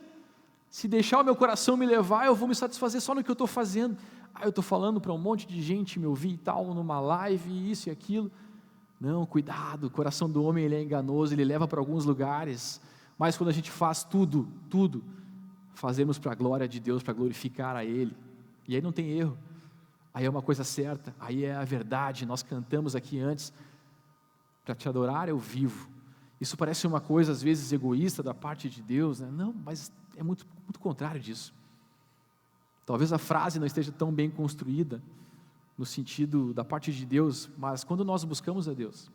Se deixar o meu coração me levar, eu vou me satisfazer só no que eu estou fazendo. Eu estou falando para um monte de gente me ouvir e tal, numa live, isso e aquilo. Não, cuidado, o coração do homem ele é enganoso, ele leva para alguns lugares. Mas quando a gente faz tudo, fazemos para a glória de Deus, para glorificar a Ele. E aí não tem erro. Aí é uma coisa certa, aí é a verdade. Nós cantamos aqui antes, para te adorar eu vivo. Isso parece uma coisa às vezes egoísta da parte de Deus, né? Não, mas é muito contrário disso. Talvez a frase não esteja tão bem construída no sentido da parte de Deus, mas quando nós buscamos a Deus,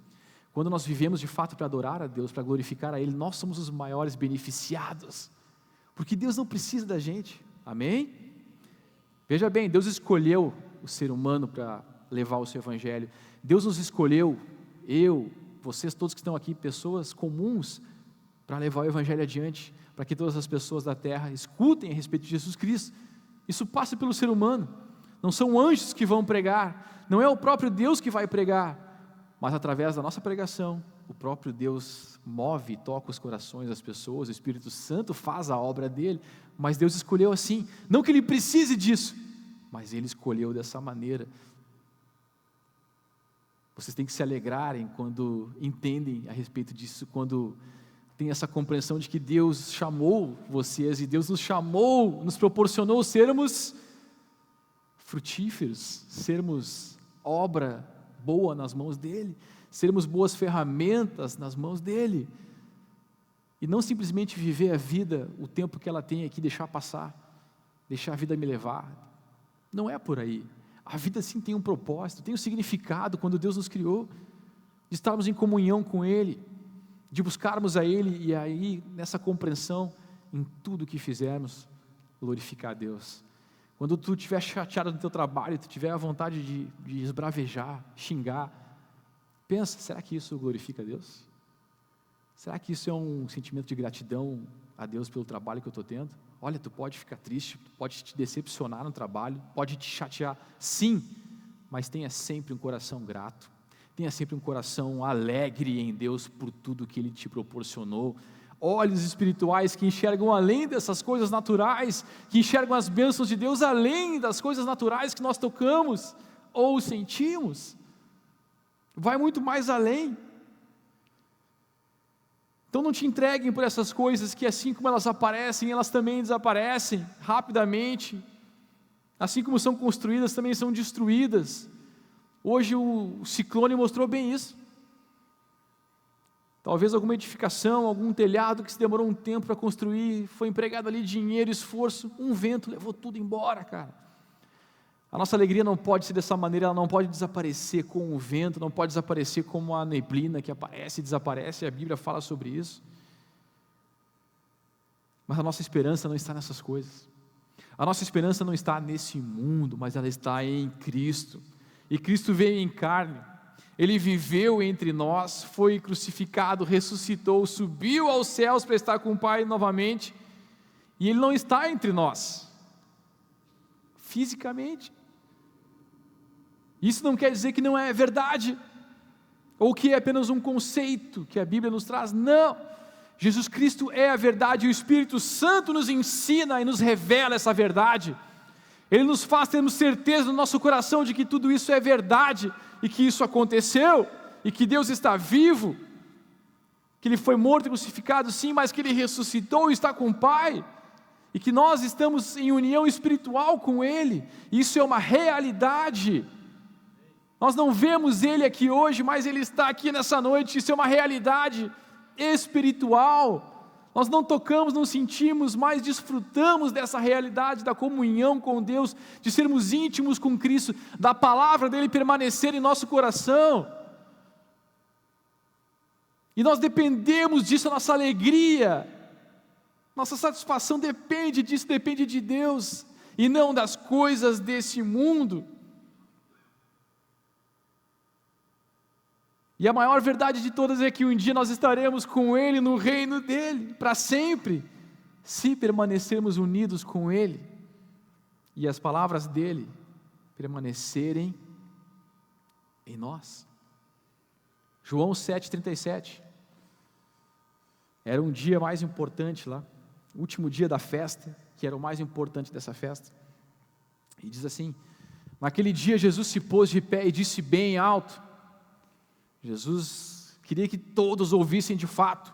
quando nós vivemos de fato para adorar a Deus, para glorificar a Ele, nós somos os maiores beneficiados, porque Deus não precisa da gente, amém? Veja bem, Deus escolheu o ser humano para levar o seu evangelho, Deus nos escolheu, eu, vocês todos que estão aqui, pessoas comuns, para levar o evangelho adiante, para que todas as pessoas da terra escutem a respeito de Jesus Cristo. Isso passa pelo ser humano, não são anjos que vão pregar, não é o próprio Deus que vai pregar, mas através da nossa pregação, o próprio Deus move e toca os corações das pessoas, o Espírito Santo faz a obra dele, mas Deus escolheu assim, não que ele precise disso, mas ele escolheu dessa maneira. Vocês têm que se alegrarem quando entendem a respeito disso, quando tem essa compreensão de que Deus chamou vocês, e Deus nos chamou, nos proporcionou sermos frutíferos, sermos obra boa nas mãos dEle, sermos boas ferramentas nas mãos dEle, e não simplesmente viver a vida, o tempo que ela tem aqui, deixar passar, deixar a vida me levar, não é por aí. A vida sim tem um propósito, tem um significado quando Deus nos criou, de estarmos em comunhão com Ele, de buscarmos a Ele, e aí nessa compreensão, em tudo que fizermos, glorificar a Deus. Quando tu estiver chateado no teu trabalho, tu tiver a vontade de esbravejar, xingar, pensa, será que isso glorifica a Deus? Será que isso é um sentimento de gratidão a Deus pelo trabalho que eu estou tendo? Olha, tu pode ficar triste, tu pode te decepcionar no trabalho, pode te chatear, sim, mas tenha sempre um coração grato, tenha sempre um coração alegre em Deus por tudo que Ele te proporcionou, olhos espirituais que enxergam além dessas coisas naturais, que enxergam as bênçãos de Deus além das coisas naturais que nós tocamos ou sentimos, vai muito mais além. Então não te entreguem por essas coisas que assim como elas aparecem, elas também desaparecem rapidamente, assim como são construídas, também são destruídas. Hoje o ciclone mostrou bem isso. Talvez alguma edificação, algum telhado que se demorou um tempo para construir, foi empregado ali dinheiro, esforço, um vento levou tudo embora, cara. A nossa alegria não pode ser dessa maneira, ela não pode desaparecer com o vento, não pode desaparecer como a neblina que aparece e desaparece, a Bíblia fala sobre isso. Mas a nossa esperança não está nessas coisas. A nossa esperança não está nesse mundo, mas ela está em Cristo. E Cristo veio em carne, Ele viveu entre nós, foi crucificado, ressuscitou, subiu aos céus para estar com o Pai novamente, e Ele não está entre nós, fisicamente. Isso não quer dizer que não é verdade, ou que é apenas um conceito que a Bíblia nos traz, não. Jesus Cristo é a verdade, e o Espírito Santo nos ensina e nos revela essa verdade. Ele nos faz termos certeza no nosso coração de que tudo isso é verdade, e que isso aconteceu, e que Deus está vivo, que Ele foi morto e crucificado sim, mas que Ele ressuscitou e está com o Pai, e que nós estamos em união espiritual com Ele. Isso é uma realidade. Nós não vemos Ele aqui hoje, mas Ele está aqui nessa noite. Isso é uma realidade espiritual. Nós não tocamos, não sentimos, mas desfrutamos dessa realidade da comunhão com Deus, de sermos íntimos com Cristo, da palavra dEle permanecer em nosso coração. E nós dependemos disso, a nossa alegria, nossa satisfação depende disso, depende de Deus, e não das coisas desse mundo. E a maior verdade de todas é que um dia nós estaremos com Ele no reino dEle, para sempre, se permanecermos unidos com Ele, e as palavras dEle permanecerem em nós. João 7,37, era um dia mais importante lá, o último dia da festa, que era o mais importante dessa festa, e diz assim: naquele dia Jesus se pôs de pé e disse bem alto, Jesus queria que todos ouvissem de fato: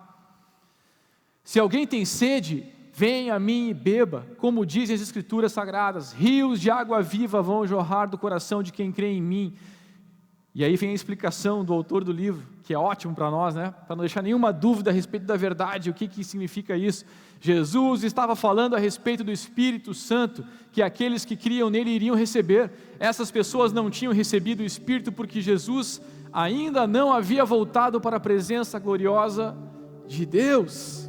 se alguém tem sede, venha a mim e beba, como dizem as Escrituras Sagradas, rios de água viva vão jorrar do coração de quem crê em mim. E aí vem a explicação do autor do livro, que é ótimo para nós, né? Para não deixar nenhuma dúvida a respeito da verdade, o que significa isso. Jesus estava falando a respeito do Espírito Santo, que aqueles que criam nele iriam receber. Essas pessoas não tinham recebido o Espírito porque Jesus ainda não havia voltado para a presença gloriosa de Deus.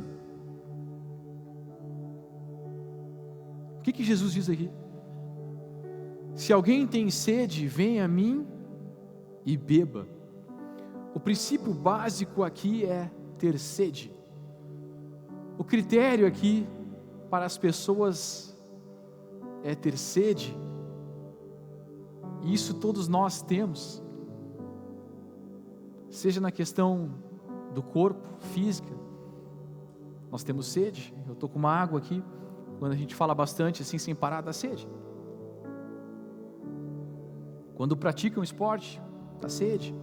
O que Jesus diz aqui? Se alguém tem sede, venha a mim e beba. O princípio básico aqui é ter sede. O critério aqui para as pessoas é ter sede. E isso todos nós temos. Seja na questão do corpo, física, nós temos sede. Eu estou com uma água aqui. Quando a gente fala bastante assim, sem parar, dá sede. Quando pratica um esporte, dá sede.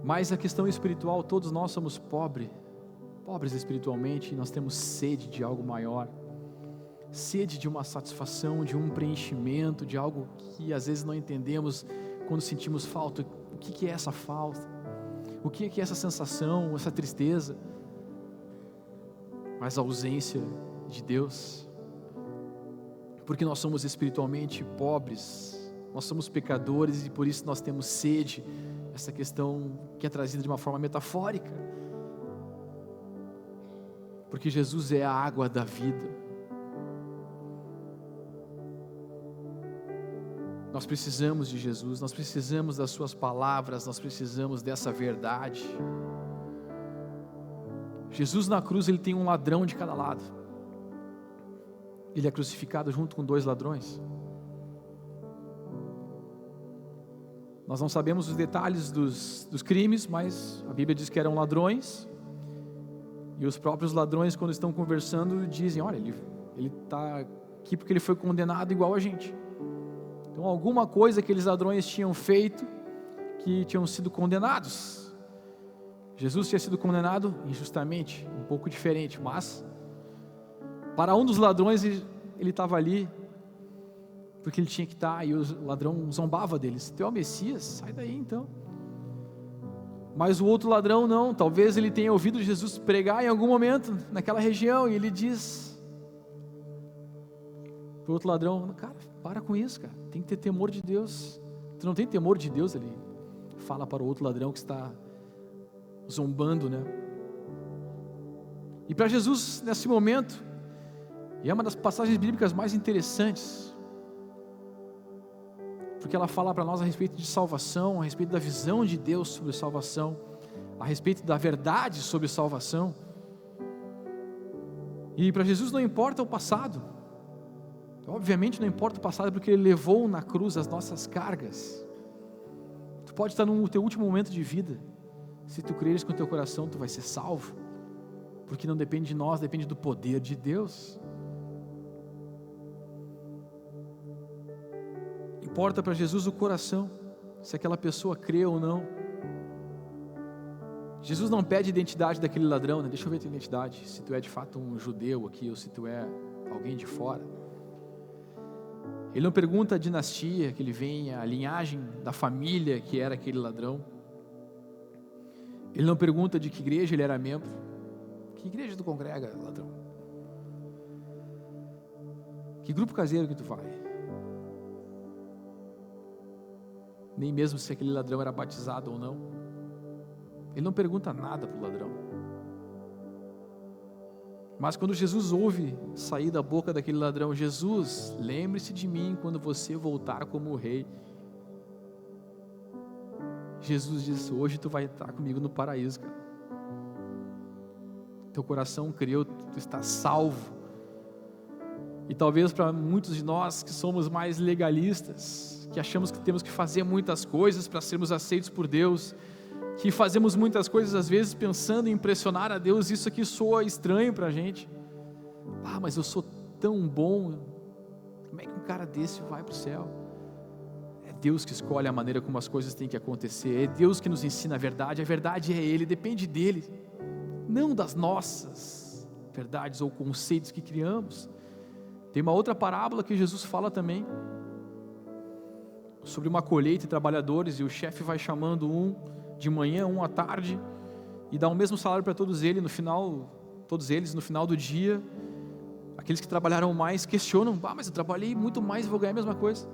Mas a questão espiritual, todos nós somos pobres espiritualmente, e nós temos sede de algo maior. Sede de uma satisfação, de um preenchimento, de algo que às vezes não entendemos quando sentimos falta. O que é essa falta? O que é essa sensação, essa tristeza? Mas a ausência de Deus. Porque nós somos espiritualmente pobres, nós somos pecadores e por isso nós temos sede. Essa questão que é trazida de uma forma metafórica. Porque Jesus é a água da vida. Nós precisamos de Jesus, nós precisamos das suas palavras, nós precisamos dessa verdade. Jesus na cruz, ele tem um ladrão de cada lado. Ele é crucificado junto com 2 ladrões. Nós não sabemos os detalhes dos crimes, mas a Bíblia diz que eram ladrões. E os próprios ladrões, quando estão conversando, dizem: olha, ele está aqui porque ele foi condenado igual a gente. Então alguma coisa aqueles ladrões tinham feito que tinham sido condenados. Jesus tinha sido condenado injustamente, um pouco diferente, mas para um dos ladrões ele estava ali porque ele tinha que estar, e o ladrão zombava deles: tu é o Messias? Sai daí então. Mas o outro ladrão não, talvez ele tenha ouvido Jesus pregar em algum momento naquela região, e ele diz para o outro ladrão: cara, para com isso, cara, tem que ter temor de Deus. Tu não tem temor de Deus? Ele fala para o outro ladrão que está zombando, né? E para Jesus, nesse momento, e é uma das passagens bíblicas mais interessantes, porque ela fala para nós a respeito de salvação, a respeito da visão de Deus sobre salvação, a respeito da verdade sobre salvação. E para Jesus não importa o passado, obviamente não importa o passado, porque Ele levou na cruz as nossas cargas. Tu pode estar no teu último momento de vida, se tu creres com o teu coração, tu vai ser salvo, porque não depende de nós, depende do poder de Deus. Importa para Jesus o coração, se aquela pessoa crê ou não. Jesus não pede a identidade daquele ladrão, né? Deixa eu ver a tua identidade, se tu é de fato um judeu aqui, ou se tu é alguém de fora. Ele não pergunta a dinastia que ele vem, a linhagem da família que era aquele ladrão. Ele não pergunta de que igreja ele era membro. Que igreja tu congrega, ladrão? Que grupo caseiro que tu vai? Nem mesmo se aquele ladrão era batizado ou não. Ele não pergunta nada para o ladrão. Mas quando Jesus ouve sair da boca daquele ladrão: Jesus, lembre-se de mim quando você voltar como rei. Jesus diz: hoje tu vai estar comigo no paraíso, cara. Teu coração creu, tu está salvo. E talvez para muitos de nós que somos mais legalistas, que achamos que temos que fazer muitas coisas para sermos aceitos por Deus, que fazemos muitas coisas às vezes pensando em impressionar a Deus, isso aqui soa estranho para a gente. Mas eu sou tão bom, como é que um cara desse vai para o céu? É Deus que escolhe a maneira como as coisas têm que acontecer, é Deus que nos ensina a verdade é Ele, depende dEle, não das nossas verdades ou conceitos que criamos. Tem uma outra parábola que Jesus fala também, sobre uma colheita de trabalhadores, e o chefe vai chamando um de manhã, um à tarde, e dá o mesmo salário para todos eles no final do dia. Aqueles que trabalharam mais questionam: mas eu trabalhei muito mais e vou ganhar a mesma coisa.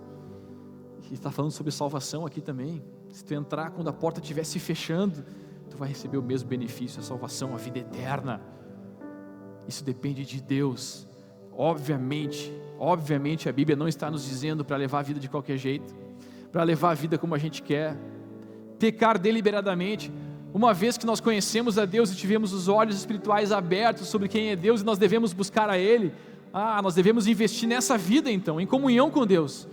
E está falando sobre salvação aqui também. Se tu entrar quando a porta estiver se fechando, tu vai receber o mesmo benefício, a salvação, a vida eterna. Isso depende de Deus. Obviamente a Bíblia não está nos dizendo para levar a vida de qualquer jeito, para levar a vida como a gente quer, pecar deliberadamente. Uma vez que nós conhecemos a Deus e tivemos os olhos espirituais abertos sobre quem é Deus e nós devemos buscar a Ele, nós devemos investir nessa vida então, em comunhão com Deus.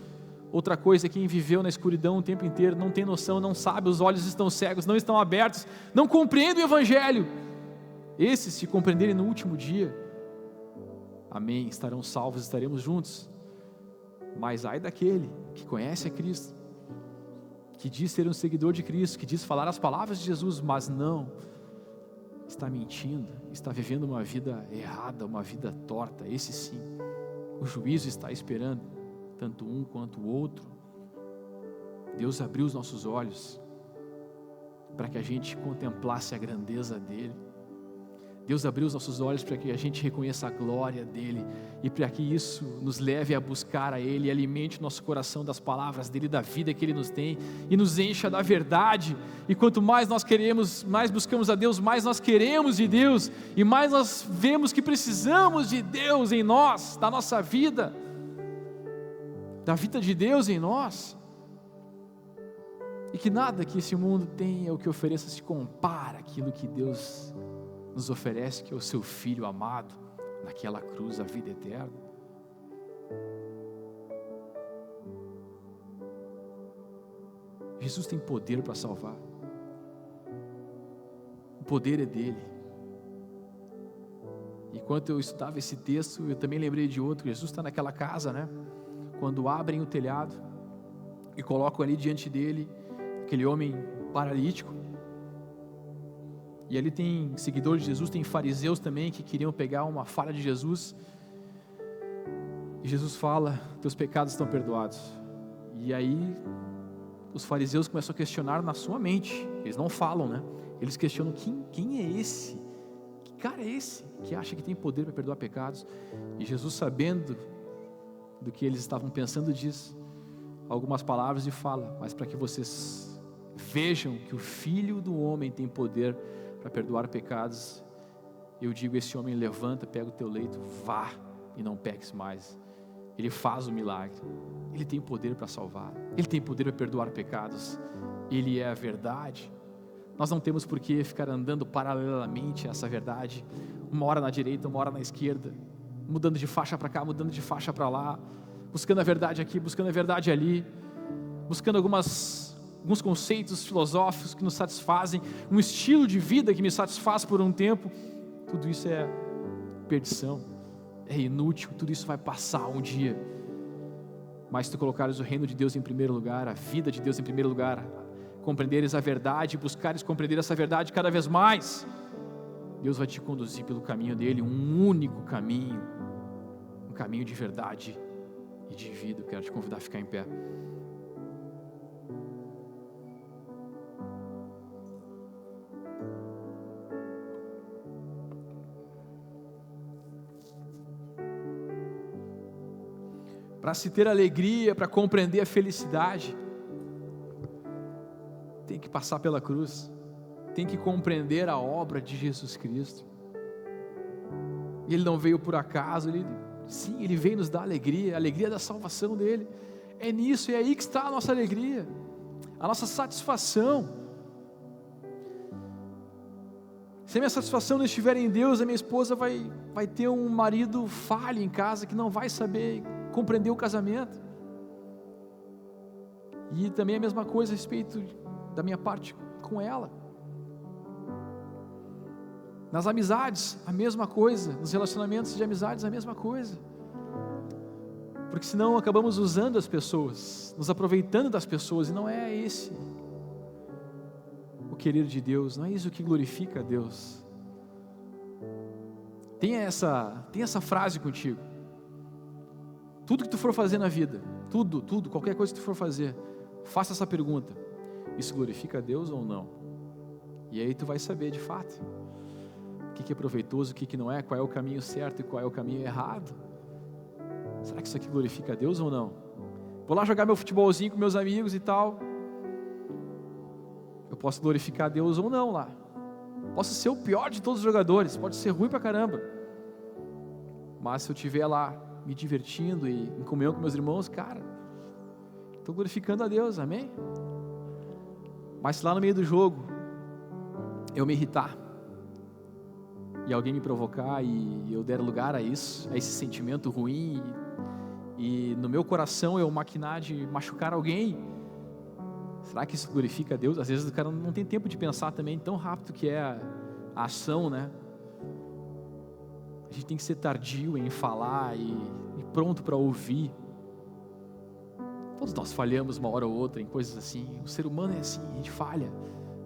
Outra coisa é quem viveu na escuridão o tempo inteiro, não tem noção, não sabe, os olhos estão cegos, não estão abertos, não compreende o Evangelho. Esses, se compreenderem no último dia, amém, estarão salvos, estaremos juntos. Mas ai daquele que conhece a Cristo, que diz ser um seguidor de Cristo, que diz falar as palavras de Jesus, mas não, está mentindo, está vivendo uma vida errada, uma vida torta. Esse sim, o juízo está esperando, tanto um quanto o outro. Deus abriu os nossos olhos para que a gente contemplasse a grandeza dEle. Deus abriu os nossos olhos para que a gente reconheça a glória dEle e para que isso nos leve a buscar a Ele e alimente o nosso coração das palavras dEle, da vida que Ele nos tem e nos encha da verdade. E quanto mais nós queremos, mais buscamos a Deus, mais nós queremos de Deus e mais nós vemos que precisamos de Deus em nós, da nossa vida, da vida de Deus em nós, e que nada que esse mundo tenha ou que ofereça se compara àquilo que Deus nos oferece, que é o seu Filho amado, naquela cruz, a vida eterna. Jesus tem poder para salvar, o poder é dele. Enquanto eu estudava esse texto, eu também lembrei de outro. Jesus está naquela casa, né? Quando abrem o telhado e colocam ali diante dele aquele homem paralítico, e ali tem seguidores de Jesus, tem fariseus também que queriam pegar uma falha de Jesus, e Jesus fala: teus pecados estão perdoados. E aí os fariseus começam a questionar na sua mente, eles não falam, né? Eles questionam: quem é esse? Que cara é esse que acha que tem poder para perdoar pecados? E Jesus, sabendo do que eles estavam pensando, diz algumas palavras e fala: mas para que vocês vejam que o Filho do Homem tem poder para perdoar pecados, eu digo: esse homem levanta, pega o teu leito, vá e não peques mais. Ele faz o milagre, ele tem poder para salvar, ele tem poder para perdoar pecados, ele é a verdade. Nós não temos por que ficar andando paralelamente a essa verdade, uma hora na direita, uma hora na esquerda, mudando de faixa para cá, mudando de faixa para lá, buscando a verdade aqui, buscando a verdade ali, buscando alguns conceitos filosóficos que nos satisfazem, um estilo de vida que me satisfaz por um tempo. Tudo isso é perdição, é inútil, tudo isso vai passar um dia. Mas se tu colocares o reino de Deus em primeiro lugar, a vida de Deus em primeiro lugar, compreenderes a verdade, buscares compreender essa verdade cada vez mais, Deus vai te conduzir pelo caminho dele, um único caminho, um caminho de verdade e de vida. Eu quero te convidar a ficar em pé. Para se ter alegria, para compreender a felicidade, tem que passar pela cruz, tem que compreender a obra de Jesus Cristo. Ele não veio por acaso, ele veio nos dar alegria, a alegria da salvação dele. É nisso, é aí que está a nossa alegria, a nossa satisfação. Se a minha satisfação não estiver em Deus, a minha esposa vai ter um marido falho em casa, que não vai saber compreender o casamento. E também a mesma coisa a respeito da minha parte com ela. Nas amizades, a mesma coisa. Nos relacionamentos de amizades, a mesma coisa. Porque senão acabamos usando as pessoas, nos aproveitando das pessoas, e não é esse o querer de Deus, não é isso que glorifica a Deus. Tenha essa frase contigo. Tudo que tu for fazer na vida, tudo, qualquer coisa que tu for fazer, faça essa pergunta: isso glorifica a Deus ou não? E aí tu vai saber de fato o que é proveitoso, o que não é, qual é o caminho certo e qual é o caminho errado. Será que isso aqui glorifica a Deus ou não? Vou lá jogar meu futebolzinho com meus amigos e tal, eu posso glorificar a Deus ou não lá. Posso ser o pior de todos os jogadores, pode ser ruim pra caramba, Mas se eu estiver lá me divertindo e em comunhão com meus irmãos, cara, estou glorificando a Deus, amém? Mas se lá no meio do jogo eu me irritar e alguém me provocar e eu der lugar a isso, a esse sentimento ruim, e no meu coração eu maquinar de machucar alguém, será que isso glorifica a Deus? Às vezes o cara não tem tempo de pensar também, tão rápido que é a ação, né? A gente tem que ser tardio em falar e pronto para ouvir. Todos nós falhamos uma hora ou outra em coisas assim, o ser humano é assim, a gente falha,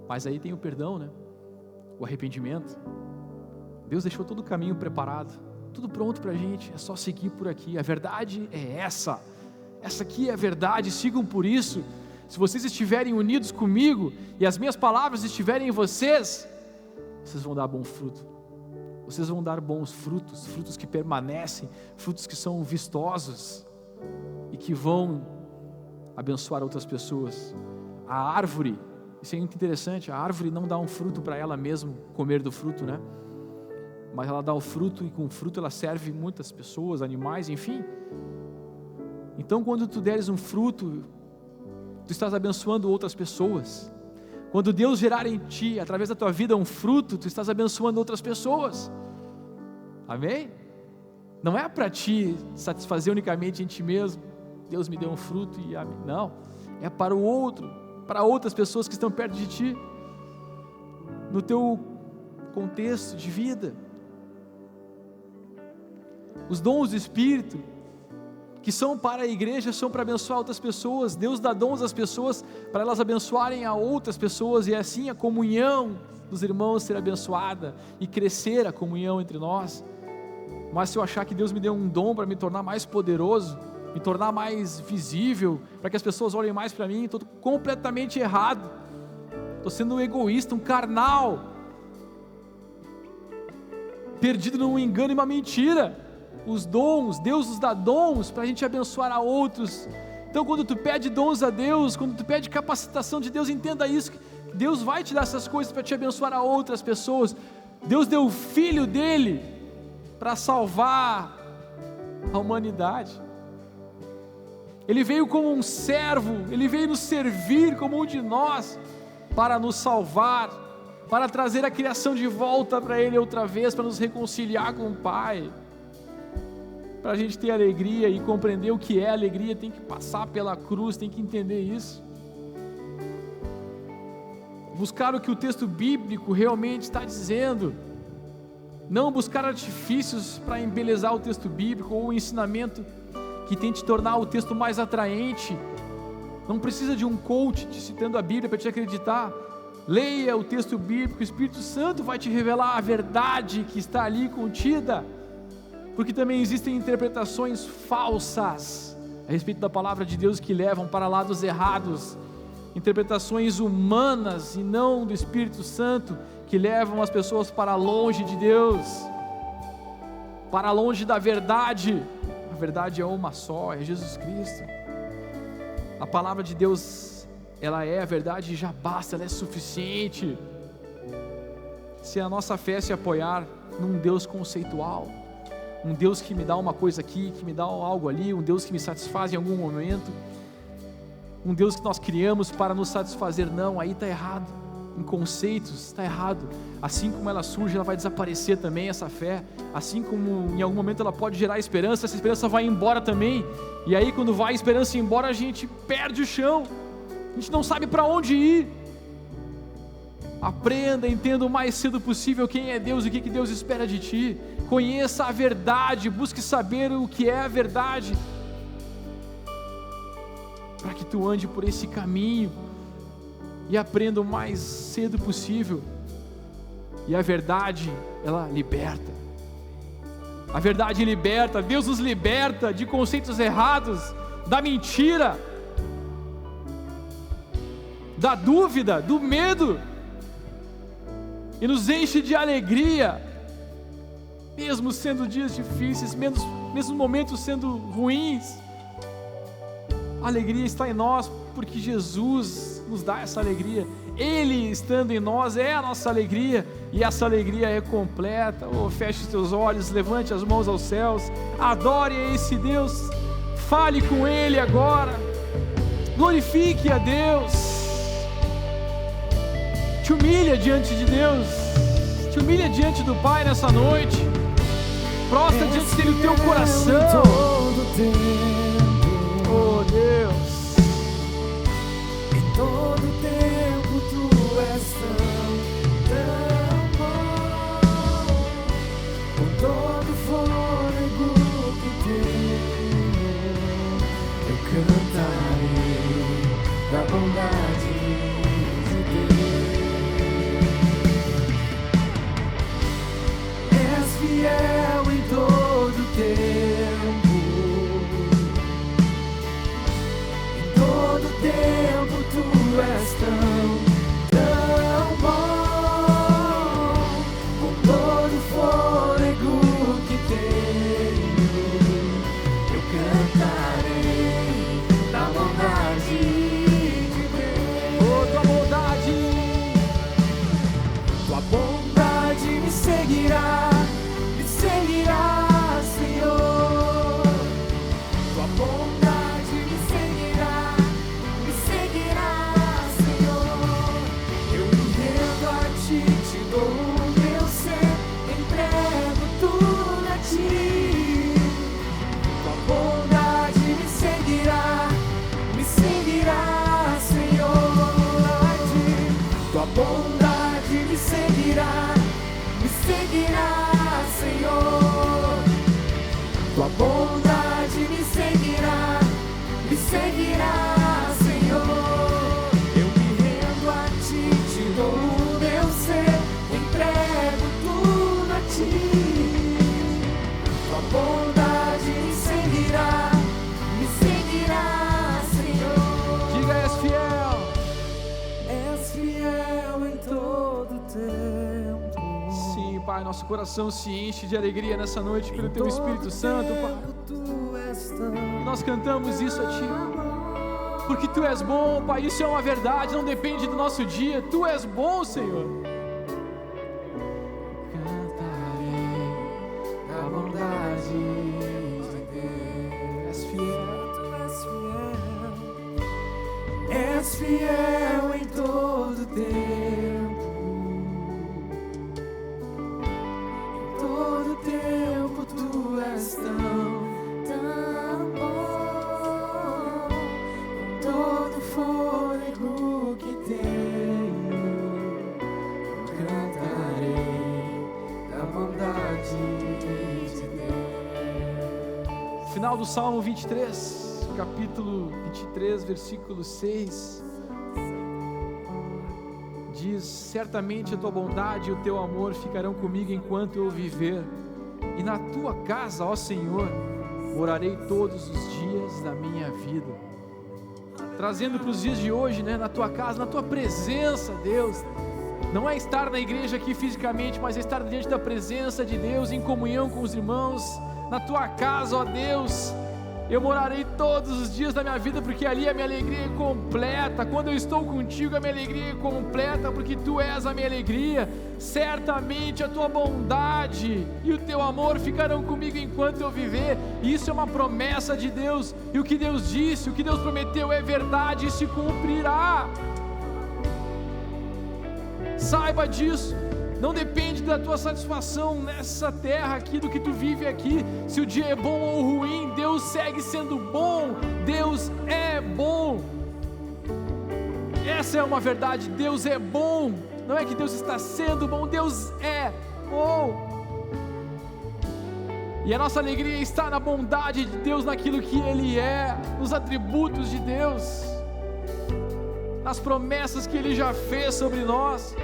mas aí tem o perdão, né? O arrependimento. Deus deixou todo o caminho preparado, tudo pronto para a gente, é só seguir por aqui. A verdade é essa aqui é a verdade, sigam por isso. Se vocês estiverem unidos comigo e as minhas palavras estiverem em vocês, vocês vão dar bom fruto, vocês vão dar bons frutos, frutos que permanecem, frutos que são vistosos e que vão abençoar outras pessoas. A árvore, isso é muito interessante, a árvore não dá um fruto para ela mesma comer do fruto, né? Mas ela dá o fruto e com o fruto ela serve muitas pessoas, animais, enfim. Então quando tu deres um fruto, tu estás abençoando outras pessoas. Quando Deus gerar em ti, através da tua vida, um fruto, tu estás abençoando outras pessoas. Amém? Não é para ti satisfazer unicamente em ti mesmo. Deus me deu um fruto e amém. Não, é para o outro, para outras pessoas que estão perto de ti, no teu contexto de vida. Os dons do Espírito, que são para a igreja, são para abençoar outras pessoas. Deus dá dons às pessoas para elas abençoarem a outras pessoas, e assim a comunhão dos irmãos ser abençoada e crescer a comunhão entre nós. Mas se eu achar que Deus me deu um dom para me tornar mais poderoso, me tornar mais visível, para que as pessoas olhem mais para mim, estou completamente errado, estou sendo um egoísta, um carnal, perdido num engano e uma mentira. Os dons, Deus nos dá dons para a gente abençoar a outros. Então quando tu pede dons a Deus, quando tu pede capacitação de Deus, entenda isso, que Deus vai te dar essas coisas para te abençoar a outras pessoas. Deus deu o Filho dele para salvar a humanidade. Ele veio como um servo, ele veio nos servir como um de nós, para nos salvar, para trazer a criação de volta para ele outra vez, para nos reconciliar com o Pai. Para a gente ter alegria e compreender o que é alegria, tem que passar pela cruz, tem que entender isso. Buscar o que o texto bíblico realmente está dizendo, não buscar artifícios para embelezar o texto bíblico ou o ensinamento que tente tornar o texto mais atraente. Não precisa de um coach te citando a Bíblia para te acreditar. Leia o texto bíblico, o Espírito Santo vai te revelar a verdade que está ali contida. Porque também existem interpretações falsas a respeito da palavra de Deus que levam para lados errados, interpretações humanas e não do Espírito Santo, que levam as pessoas para longe de Deus, para longe da verdade. A verdade é uma só, é Jesus Cristo. A palavra de Deus, ela é a verdade e já basta, ela é suficiente. Se a nossa fé se apoiar num Deus conceitual, um Deus que me dá uma coisa aqui, que me dá algo ali, um Deus que me satisfaz em algum momento, um Deus que nós criamos para nos satisfazer, não, aí está errado. Em conceitos está errado. Assim como ela surge, ela vai desaparecer também, essa fé. Assim como em algum momento ela pode gerar esperança, essa esperança vai embora também, e aí quando vai a esperança embora, a gente perde o chão, a gente não sabe para onde ir. Aprenda, entenda o mais cedo possível quem é Deus e o que Deus espera de ti. Conheça a verdade, busque saber o que é a verdade, para que tu ande por esse caminho e aprenda o mais cedo possível. E a verdade, ela liberta. A verdade liberta. Deus nos liberta de conceitos errados, da mentira, da dúvida, do medo, e nos enche de alegria, mesmo sendo dias difíceis, mesmo momentos sendo ruins. A alegria está em nós, porque Jesus nos dá essa alegria. Ele estando em nós é a nossa alegria, e essa alegria é completa. Oh, feche os teus olhos, levante as mãos aos céus, adore a esse Deus, fale com Ele agora, glorifique a Deus, te humilha diante de Deus, te humilha diante do Pai nessa noite, prostra diante dele o teu coração. Oh Deus, em todo tempo tu és tão bom, com todo fôlego que tenho, eu cantarei da bondade de Deus. És fiel em todo tempo, todo tempo tu és tão bom, com todo fôlego que tenho, eu cantarei da bondade de Deus. Oh, tua bondade me seguirá, Senhor, tua bondade me seguirá, Senhor, eu me rendo a ti, te dou o meu ser, entrego tudo a ti, tua bondade me seguirá, Senhor, tua bondade me seguirá, Senhor, tua bondade me seguirá, Senhor, eu me rendo a ti, te dou o meu ser, entrego tudo a ti, tua bondade me seguirá, Senhor. Diga, És fiel em todo tempo. sim, Pai, nosso coração se enche de alegria nessa noite pelo Teu Espírito Santo, Pai. E nós cantamos isso a Ti, porque Tu és bom, Pai, isso é uma verdade, não depende do nosso dia, Tu és bom, Senhor. Cantarei da bondade de Deus. És fiel, Tu és fiel em todo tempo. Em todo tempo Tu és tão bom, com todo fôlego que tenho, cantarei da bondade de Deus. final do Salmo 23, capítulo 23, versículo 6, diz: certamente a Tua bondade e o Teu amor ficarão comigo enquanto eu viver, e na Tua casa, ó Senhor, morarei todos os dias da minha vida. Trazendo para os dias de hoje, né, na Tua casa, na Tua presença, Deus. Não é estar na igreja aqui fisicamente, mas é estar diante da presença de Deus, em comunhão com os irmãos, na Tua casa, ó Deus. Eu morarei todos os dias da minha vida, porque ali a minha alegria é completa. Quando eu estou contigo, a minha alegria é completa, porque Tu és a minha alegria. Certamente a Tua bondade e o Teu amor ficarão comigo enquanto eu viver. Isso é uma promessa de Deus, e o que Deus disse, o que Deus prometeu é verdade e se cumprirá. Saiba disso. Não depende da tua satisfação nessa terra aqui, do que tu vive aqui, se o dia é bom ou ruim. Deus segue sendo bom, Deus é bom. Essa é uma verdade, Deus é bom. Não é que Deus está sendo bom, Deus é bom. E a nossa alegria está na bondade de Deus, naquilo que Ele é, nos atributos de Deus, nas promessas que Ele já fez sobre nós,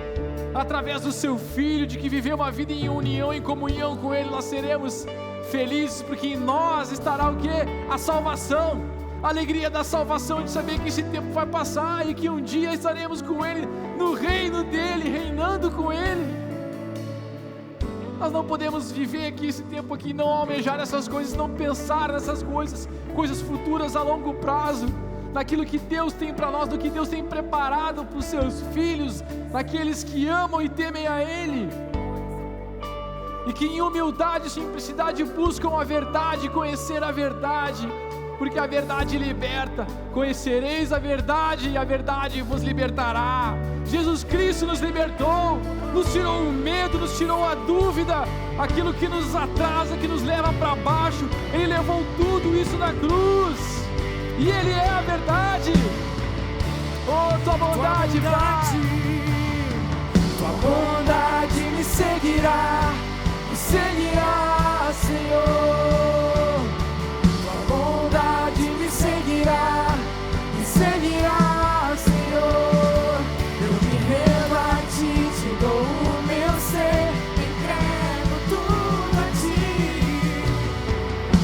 através do Seu Filho, de que viver uma vida em união, em comunhão com Ele, nós seremos felizes, porque em nós estará o quê? A salvação, a alegria da salvação, de saber que esse tempo vai passar e que um dia estaremos com Ele, no reino dEle, reinando com Ele. Nós não podemos viver aqui esse tempo aqui, não almejar essas coisas, não pensar nessas coisas, coisas futuras a longo prazo. naquilo que Deus tem para nós, do que Deus tem preparado para os seus filhos, naqueles que amam e temem a Ele, e que em humildade e simplicidade buscam a verdade, conhecer a verdade, porque a verdade liberta. Conhecereis a verdade e a verdade vos libertará. Jesus Cristo nos libertou, nos tirou o medo, nos tirou a dúvida, aquilo que nos atrasa, que nos leva para baixo. Ele levou tudo isso na cruz, e Ele é a verdade. Oh, tua bondade, Pai, tua bondade me seguirá, Senhor. Tua bondade me seguirá, Senhor. Eu me rendo a ti, te dou o meu ser, entrego tudo a ti.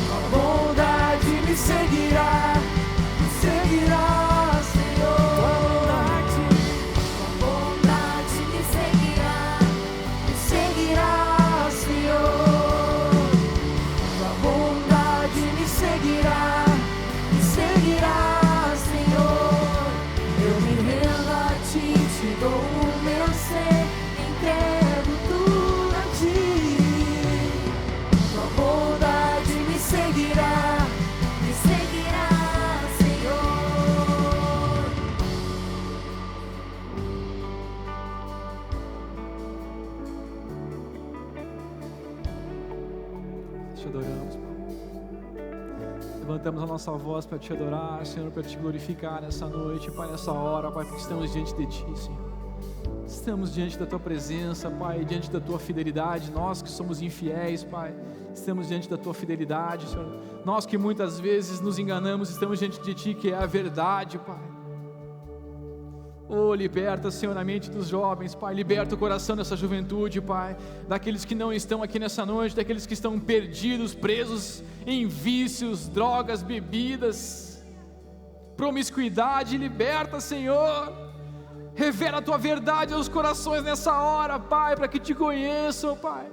Tua bondade me seguirá, Senhor. Tua bondade me seguirá, Senhor. Tua bondade me seguirá, Senhor. Eu me rendo a ti, te dou o meu ser, entrego tudo a ti. Tua bondade me seguirá, Senhor. te adoramos, Pai. Levantamos a nossa voz para te adorar, Senhor, para te glorificar nessa noite, Pai, nessa hora, Pai, porque estamos diante de ti, Senhor. Estamos diante da tua presença, Pai, diante da tua fidelidade. Nós que somos infiéis, Pai, estamos diante da tua fidelidade, Senhor. Nós que muitas vezes nos enganamos, estamos diante de ti, que é a verdade, Pai. Oh, liberta, Senhor, a mente dos jovens, Pai, liberta o coração dessa juventude, Pai, daqueles que não estão aqui nessa noite, daqueles que estão perdidos, presos em vícios, drogas, bebidas, promiscuidade. Liberta, Senhor, revela a tua verdade aos corações nessa hora, Pai, para que te conheçam, Pai,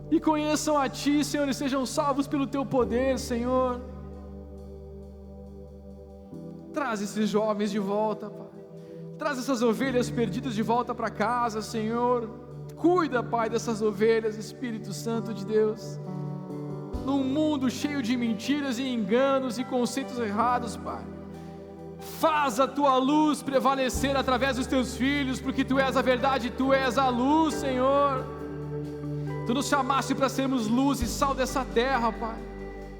e conheçam a ti, Senhor, e sejam salvos pelo teu poder, Senhor. Traz esses jovens de volta, Pai. Traz essas ovelhas perdidas de volta para casa, Senhor. Cuida, Pai, dessas ovelhas, Espírito Santo de Deus. Num mundo cheio de mentiras e enganos e conceitos errados, Pai, faz a tua luz prevalecer através dos teus filhos, porque tu és a verdade, tu és a luz, Senhor. Tu nos chamaste para sermos luz e sal dessa terra, Pai.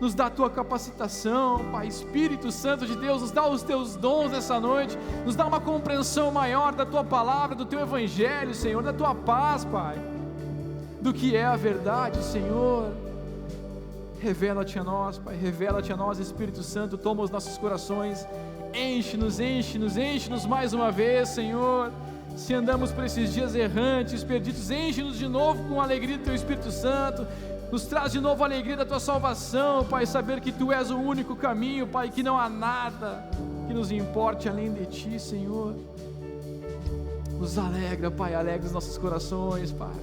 Nos dá a tua capacitação, Pai. Espírito Santo de Deus, nos dá os teus dons nessa noite, nos dá uma compreensão maior da tua palavra, do teu evangelho, Senhor, da tua paz, Pai, do que é a verdade, Senhor. Revela-te a nós, Pai, revela-te a nós, Espírito Santo. Toma os nossos corações, enche-nos, enche-nos, enche-nos mais uma vez, Senhor. Se andamos por esses dias errantes, perdidos, enche-nos de novo com a alegria do teu Espírito Santo. Nos traz de novo a alegria da tua salvação, Pai, saber que tu és o único caminho, Pai, que não há nada que nos importe além de ti, Senhor. Nos alegra, Pai, alegra os nossos corações, Pai.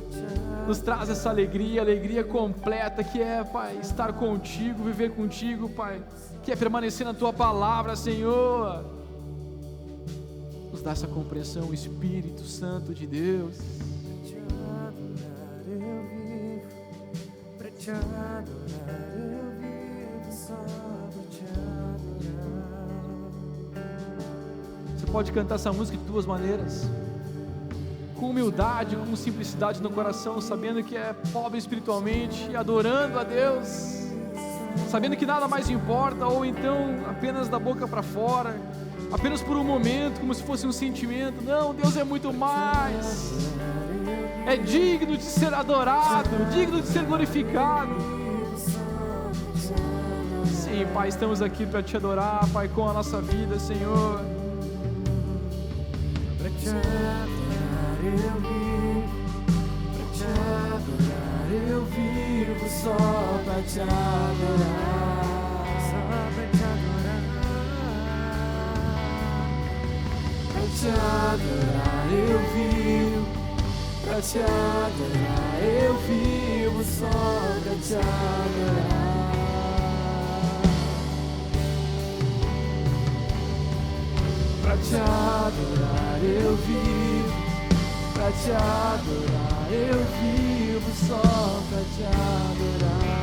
Nos traz essa alegria, alegria completa que é, Pai, estar contigo, viver contigo, Pai, que é permanecer na tua palavra, Senhor. Nos dá essa compreensão, Espírito Santo de Deus. Te adorar, eu vivo só pra te adorar. Você pode cantar essa música de duas maneiras: com humildade, com simplicidade no coração, sabendo que é pobre espiritualmente e adorando a Deus, sabendo que nada mais importa, ou então apenas da boca para fora, apenas por um momento, como se fosse um sentimento. Não, Deus é muito mais. É digno de ser adorado, digno de ser glorificado. Sim, Pai, estamos aqui para te adorar, Pai, com a nossa vida, Senhor. Para te adorar eu vivo, para te adorar eu vivo, só para te adorar, só para te adorar. Para te adorar eu vivo, pra te adorar eu vivo, só pra te adorar. Pra te adorar eu vivo, pra te adorar eu vivo, só pra te adorar.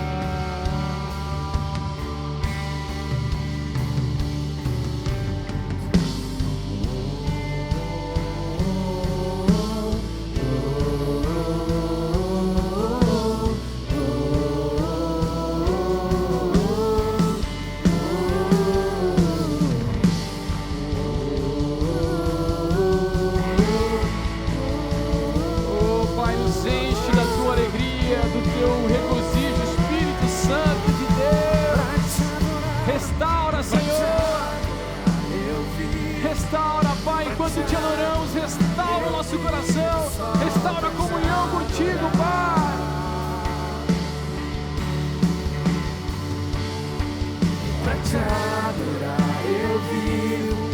Enquanto te adoramos, restaura o nosso coração, restaura a comunhão contigo, Pai. Pra te adorar eu vivo,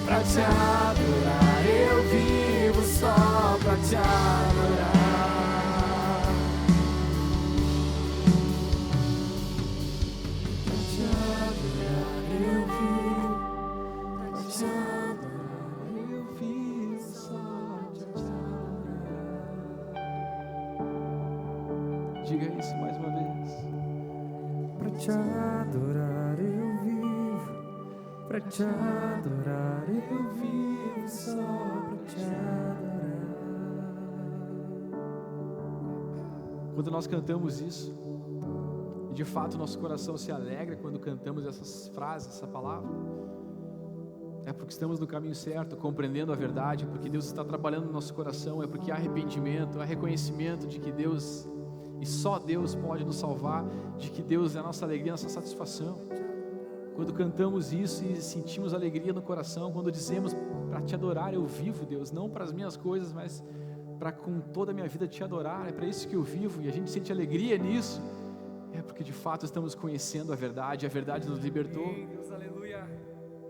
pra te adorar eu vivo, só pra te adorar. Pra te adorar eu vivo, pra te adorar. Diga isso mais uma vez. Pra te adorar eu vivo, pra te adorar eu vivo, só pra te adorar. Quando nós cantamos isso, e de fato nosso coração se alegra quando cantamos essas frases, essa palavra, é porque estamos no caminho certo, compreendendo a verdade, porque Deus está trabalhando no nosso coração, é porque há arrependimento, há reconhecimento de que Deus, e só Deus pode nos salvar, de que Deus é a nossa alegria, a nossa satisfação. Quando cantamos isso e sentimos alegria no coração, quando dizemos para te adorar eu vivo, Deus, não para as minhas coisas, mas para com toda a minha vida te adorar, é para isso que eu vivo, e a gente sente alegria nisso, é porque de fato estamos conhecendo a verdade nos libertou.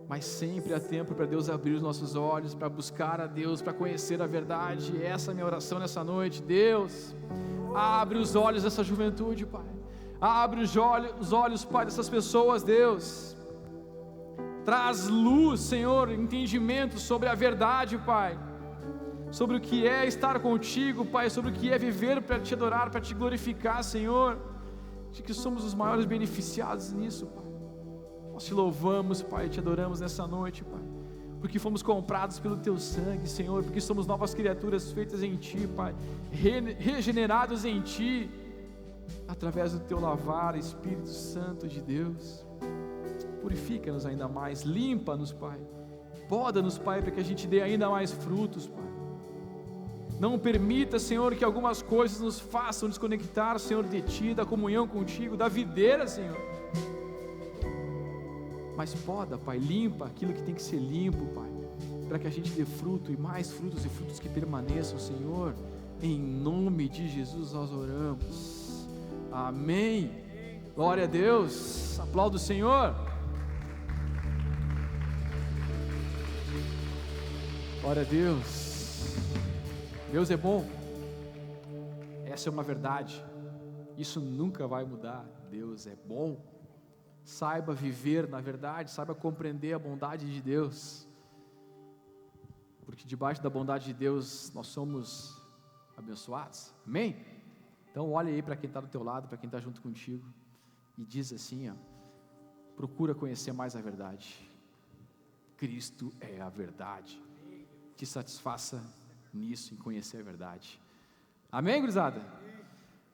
Mas sempre há tempo para Deus abrir os nossos olhos, para buscar a Deus, para conhecer a verdade. E essa é a minha oração nessa noite. Deus, abre os olhos dessa juventude, Pai. Abre os olhos, Pai, dessas pessoas, Deus. Traz luz, Senhor, entendimento sobre a verdade, Pai. Sobre o que é estar contigo, Pai. Sobre o que é viver para te adorar, para te glorificar, Senhor. De que somos os maiores beneficiados nisso, Pai. Nós te louvamos, Pai, te adoramos nessa noite, Pai, porque fomos comprados pelo Teu sangue, Senhor, porque somos novas criaturas feitas em Ti, Pai, regenerados em Ti, através do Teu lavar, Espírito Santo de Deus. Purifica-nos ainda mais, limpa-nos, Pai, poda-nos, Pai, para que a gente dê ainda mais frutos, Pai. Não permita, Senhor, que algumas coisas nos façam desconectar, Senhor, de Ti, da comunhão contigo, da videira, Senhor. Mas poda, Pai, limpa aquilo que tem que ser limpo, Pai, para que a gente dê fruto, e mais frutos, e frutos que permaneçam, Senhor. Em nome de Jesus nós oramos. Amém. Glória a Deus. Aplauda o Senhor. Glória a Deus. Deus é bom. Essa é uma verdade. Isso nunca vai mudar. Deus é bom. Saiba viver na verdade, saiba compreender a bondade de Deus, porque debaixo da bondade de Deus nós somos abençoados, amém? Então olha aí para quem está do teu lado, para quem está junto contigo, e diz assim, ó, procura conhecer mais a verdade. Cristo é a verdade. Te satisfaça nisso, em conhecer a verdade. Amém, gurizada?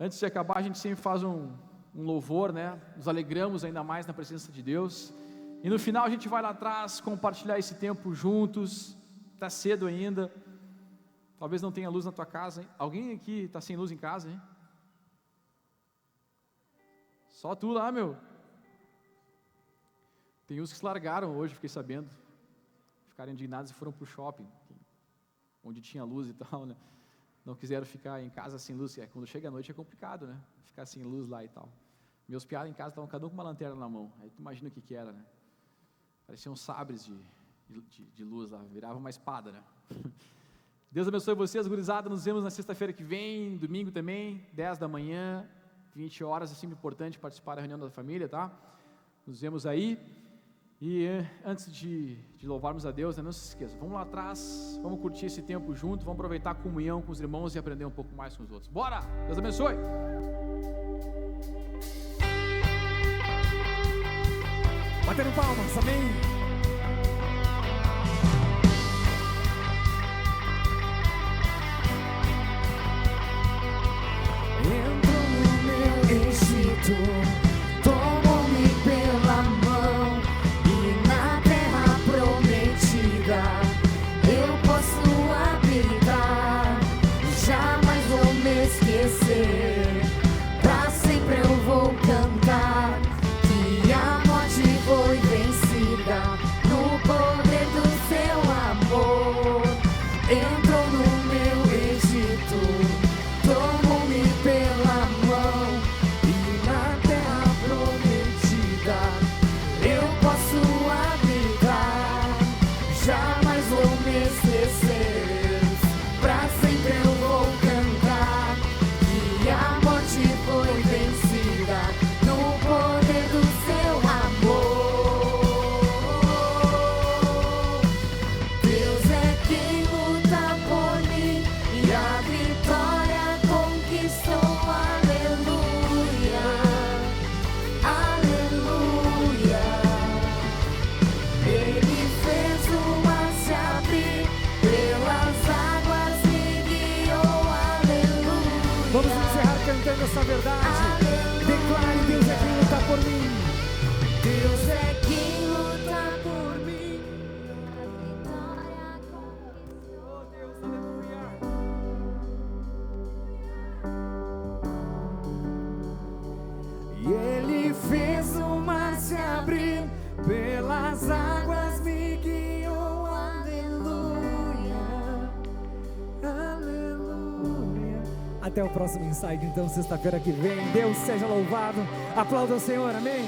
Antes de acabar, a gente sempre faz um louvor, né? Nos alegramos ainda mais na presença de Deus. E no final a gente vai lá atrás compartilhar esse tempo juntos. Está cedo ainda. Talvez não tenha luz na tua casa, hein? Alguém aqui está sem luz em casa, hein? Só tu lá, meu. Tem uns que se largaram hoje, fiquei sabendo. Ficaram indignados e foram para o shopping, onde tinha luz e tal, né? Não quiseram ficar em casa sem luz. Quando chega a noite é complicado, né? Ficar sem luz lá e tal. Meus piados em casa estavam cada um com uma lanterna na mão. Aí tu imagina o que era, né? Pareciam sabres de luz lá, virava uma espada, né? Deus abençoe vocês, gurizada. Nos vemos na sexta-feira que vem, domingo também, 10 da manhã, 20 horas. É sempre importante participar da reunião da família, tá? Nos vemos aí. E antes de louvarmos a Deus, não se esqueça, vamos lá atrás, vamos curtir esse tempo junto, vamos aproveitar a comunhão com os irmãos e aprender um pouco mais com os outros. Bora! Deus abençoe! Batendo palmas, amém? Entrou no meu Egito, tomou-me pela mão, e na terra prometida eu posso habitar. Jamais vou me esquecer, pra sempre eu vou cantar que a morte foi vencida no poder do seu amor. Entrou no meu Egito, tomou-me pela mão, e na terra prometida eu posso habitar. Jamais vou me esquecer, pra sempre eu vou cantar que a morte foi vencida no poder do seu amor. Deus é quem luta por mim e a vitória conquistou. Aleluia, aleluia. Ele fez o mar se abrir, pelas águas me guiou. Aleluia. Vamos encerrar cantando essa verdade. Declare: Deus é quem luta por mim. Deus é quem luta por mim. A vitória conquistou. Oh Deus, aleluia. E Ele fez o mar se abrir, pelas águas me guiou. Aleluia, aleluia. Até o próximo Inside, então, sexta-feira que vem. Deus seja louvado. Aplauda o Senhor, amém.